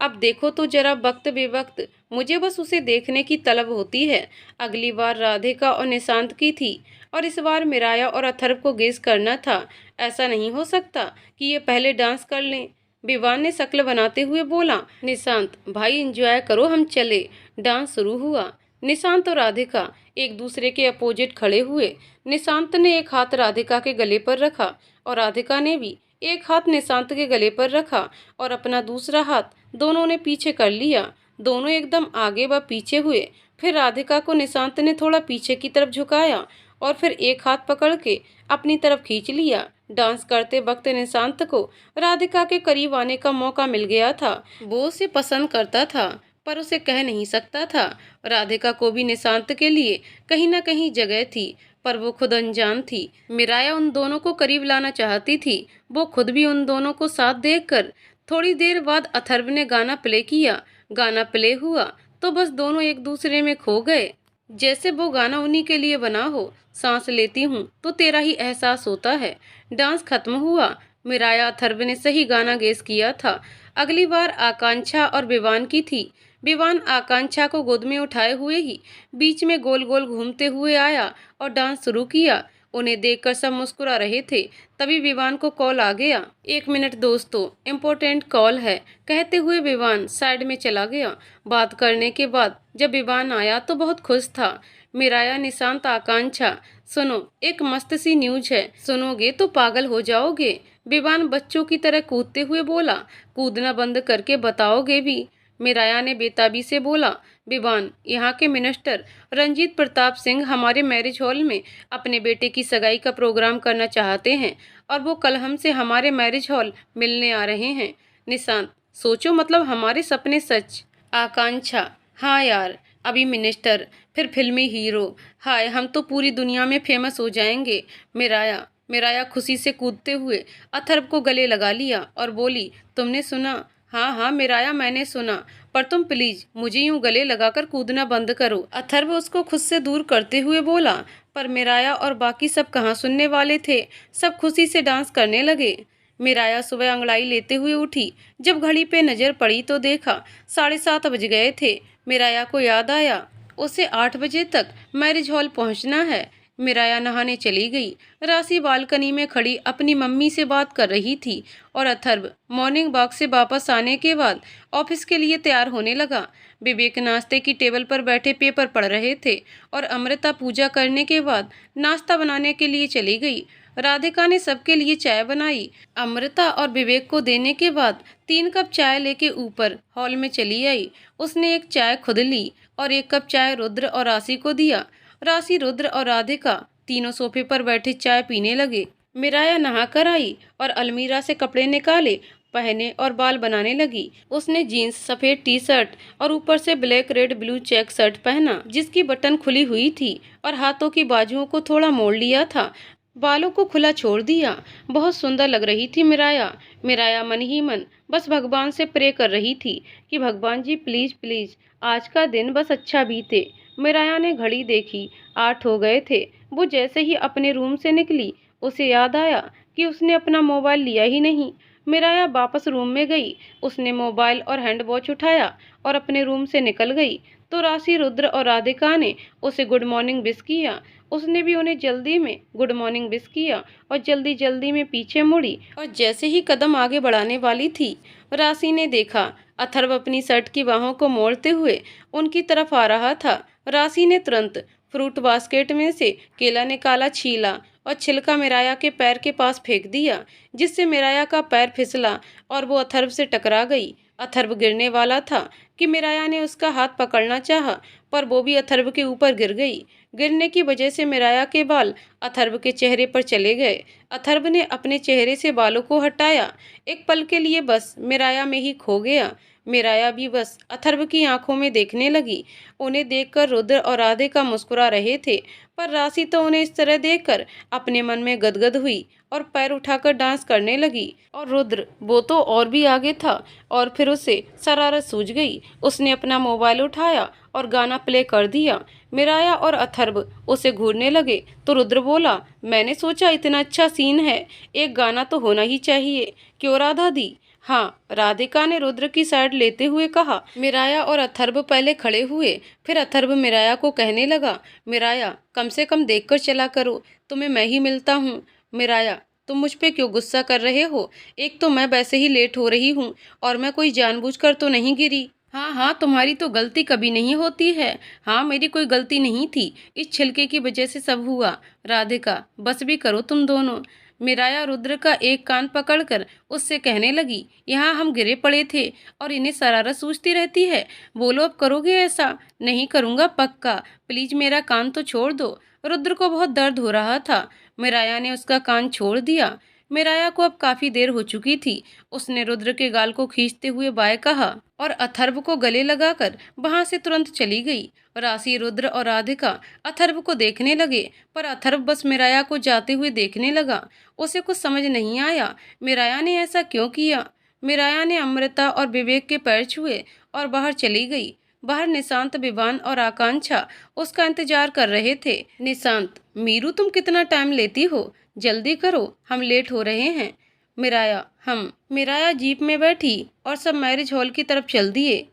अब देखो तो जरा, वक्त बेवक्त मुझे बस उसे देखने की तलब होती है। अगली बार राधिका और निशांत की थी और इस बार मिराया और अथर्व को गेस करना था। ऐसा नहीं हो सकता कि ये पहले डांस कर लें। विवान ने शक्ल बनाते हुए बोला। निशांत, भाई एंजॉय करो, हम चले। डांस शुरू हुआ। निशांत और राधिका एक दूसरे के अपोजिट खड़े हुए। निशांत ने एक हाथ राधिका के गले पर रखा और राधिका ने भी एक हाथ निशांत के गले पर रखा और अपना दूसरा हाथ दोनों ने पीछे कर लिया। दोनों एकदम आगे व पीछे हुए। फिर राधिका को निशांत ने थोड़ा पीछे की तरफ झुकाया और फिर एक हाथ पकड़ के अपनी तरफ खींच लिया। डांस करते वक्त निशांत को राधिका के करीब आने का मौका मिल गया था। वो उसे पसंद करता था पर उसे कह नहीं सकता था। राधिका को भी निशांत के लिए कहीं न कहीं जगह थी, पर वो खुद अनजान थी। मिराया उन दोनों को करीब लाना चाहती थी, वो खुद भी उन दोनों को साथ देखकर। थोड़ी देर बाद अथर्व ने गाना प्ले किया। गाना प्ले हुआ तो बस दोनों एक दूसरे में खो गए, जैसे वो गाना उन्हीं के लिए बना हो। सांस लेती हूँ तो तेरा ही एहसास होता है। डांस खत्म हुआ। मिराया अथर्व ने सही गाना गेस किया था। अगली बार आकांक्षा और विवान की थी। विवान आकांक्षा को गोद में उठाए हुए ही बीच में गोल गोल घूमते हुए आया और डांस शुरू किया। उन्हें देखकर सब मुस्कुरा रहे थे। तभी विवान को कॉल आ गया। 1 मिनट दोस्तों, इम्पोर्टेंट कॉल है, कहते हुए विवान साइड में चला गया। बात करने के बाद जब विवान आया तो बहुत खुश था। मिराया, निशांत, आकांक्षा, सुनो, एक मस्त सी न्यूज है, सुनोगे तो पागल हो जाओगे। विवान बच्चों की तरह कूदते हुए बोला। कूदना बंद करके बताओगे भी? मिराया ने बेताबी से बोला। विवान, यहाँ के मिनिस्टर रंजीत प्रताप सिंह हमारे मैरिज हॉल में अपने बेटे की सगाई का प्रोग्राम करना चाहते हैं और वो कल हमसे हमारे मैरिज हॉल मिलने आ रहे हैं। निशांत, सोचो, मतलब हमारे सपने सच। आकांक्षा, हाँ यार, अभी मिनिस्टर, फिर फिल्मी हीरो, हाय हम तो पूरी दुनिया में फेमस हो जाएंगे। मिराया मिराया खुशी से कूदते हुए अथर्व को गले लगा लिया और बोली, तुमने सुना? हाँ हाँ मिराया, मैंने सुना, पर तुम प्लीज मुझे यूं गले लगाकर कूदना बंद करो। अथर्व उसको खुद से दूर करते हुए बोला। पर मिराया और बाकी सब कहाँ सुनने वाले थे। सब खुशी से डांस करने लगे। मिराया सुबह अंगड़ाई लेते हुए उठी। जब घड़ी पे नजर पड़ी तो देखा 7:30 बज गए थे। मिराया को याद आया उसे 8 बजे तक मैरिज हॉल पहुंचना है। मिराया नहाने चली गई। राशि बालकनी में खड़ी अपनी मम्मी से बात कर रही थी और अथर्व मॉर्निंग वॉक से वापस आने के बाद ऑफिस के लिए तैयार होने लगा। विवेक नाश्ते की टेबल पर बैठे पेपर पढ़ रहे थे और अमृता पूजा करने के बाद नाश्ता बनाने के लिए चली गई। राधिका ने सबके लिए चाय बनाई। अमृता और विवेक को देने के बाद 3 कप चाय लेके ऊपर हॉल में चली आई। उसने एक चाय खुद ली और 1 कप चाय रुद्र और राशि को दिया। राशि, रुद्र और राधिका तीनों सोफे पर बैठे चाय पीने लगे। मिराया नहाकर आई और अलमीरा से कपड़े निकाले, पहने और बाल बनाने लगी। उसने जीन्स, सफेद टी शर्ट और ऊपर से black red blue check shirt पहना जिसकी बटन खुली हुई थी और हाथों की बाजुओं को थोड़ा मोड़ लिया था। बालों को खुला छोड़ दिया। बहुत सुंदर लग रही थी मिराया। मिराया मन ही मन बस भगवान से प्रे कर रही थी कि भगवान जी प्लीज प्लीज आज का दिन बस अच्छा बीते। मिराया ने घड़ी देखी, 8 हो गए थे। वो जैसे ही अपने रूम से निकली उसे याद आया कि उसने अपना मोबाइल लिया ही नहीं। मिराया वापस रूम में गई। उसने मोबाइल और हैंड वॉच उठाया और अपने रूम से निकल गई तो राशि, रुद्र और राधिका ने उसे गुड मॉर्निंग विश किया। उसने भी उन्हें जल्दी में गुड मॉर्निंग विश किया और जल्दी जल्दी में पीछे मुड़ी और जैसे ही कदम आगे बढ़ाने वाली थी, राशि ने देखा अथर्व अपनी शर्ट की बाहों को मोड़ते हुए उनकी तरफ आ रहा था। राशि ने तुरंत फ्रूट बास्केट में से केला निकाला, छीला और छिलका मिराया के पैर के पास फेंक दिया जिससे मिराया का पैर फिसला और वो अथर्व से टकरा गई। अथर्व गिरने वाला था कि मिराया ने उसका हाथ पकड़ना चाहा, पर वो भी अथर्व के ऊपर गिर गई। गिरने की वजह से मिराया के बाल अथर्व के चेहरे पर चले गए। अथर्व ने अपने चेहरे से बालों को हटाया। एक पल के लिए बस मिराया में ही खो गया। मिराया भी बस अथर्व की आंखों में देखने लगी। उन्हें देखकर रुद्र और राधिका मुस्कुरा रहे थे, पर राशि तो उन्हें इस तरह देखकर अपने मन में गदगद हुई और पैर उठाकर डांस करने लगी। और रुद्र, वो तो और भी आगे था और फिर उसे शरारत सूझ गई। उसने अपना मोबाइल उठाया और गाना प्ले कर दिया। मिराया और अथर्व उसे घूरने लगे तो रुद्र बोला, मैंने सोचा इतना अच्छा सीन है, एक गाना तो होना ही चाहिए, क्यों राधा दी? हाँ, राधिका ने रुद्र की साइड लेते हुए कहा। मिराया और अथर्व पहले खड़े हुए, फिर अथर्व मिराया को कहने लगा, मिराया कम से कम देखकर चला करो, तुम्हें मैं ही मिलता हूँ। मिराया, तुम मुझ पे क्यों गुस्सा कर रहे हो? एक तो मैं वैसे ही लेट हो रही हूँ और मैं कोई जानबूझकर तो नहीं गिरी। हाँ हाँ, तुम्हारी तो गलती कभी नहीं होती है। हाँ, मेरी कोई गलती नहीं थी, इस छिलके की वजह से सब हुआ। राधिका, बस भी करो तुम दोनों। मिराया रुद्र का एक कान पकड़कर उससे कहने लगी, यहाँ हम गिरे पड़े थे और इन्हें शरारत सूझती रहती है। बोलो अब करोगे ऐसा? नहीं करूँगा पक्का, प्लीज मेरा कान तो छोड़ दो। रुद्र को बहुत दर्द हो रहा था। मिराया ने उसका कान छोड़ दिया। मिराया को अब काफी देर हो चुकी थी। उसने रुद्र के गाल को खींचते हुए बाय कहा और अथर्व को गले लगाकर वहां से तुरंत चली गई। राशि, रुद्र और राधिका अथर्व को देखने लगे, पर अथर्व बस मिराया को जाते हुए देखने लगा। उसे कुछ समझ नहीं आया, मिराया ने ऐसा क्यों किया। मिराया ने अमृता और विवेक के पैर छुए और बाहर चली गई। बाहर निशांत, विवान और आकांक्षा उसका इंतजार कर रहे थे। निशांत, मीरू तुम कितना टाइम लेती हो, जल्दी करो, हम लेट हो रहे हैं। मिराया जीप में बैठी और सब मैरिज हॉल की तरफ चल दिए।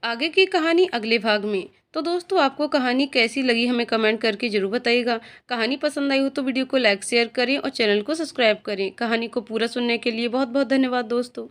आगे की कहानी अगले भाग में। तो दोस्तों, आपको कहानी कैसी लगी हमें कमेंट करके जरूर बताइएगा। कहानी पसंद आई हो तो वीडियो को लाइक शेयर करें और चैनल को सब्सक्राइब करें। कहानी को पूरा सुनने के लिए बहुत बहुत धन्यवाद दोस्तों।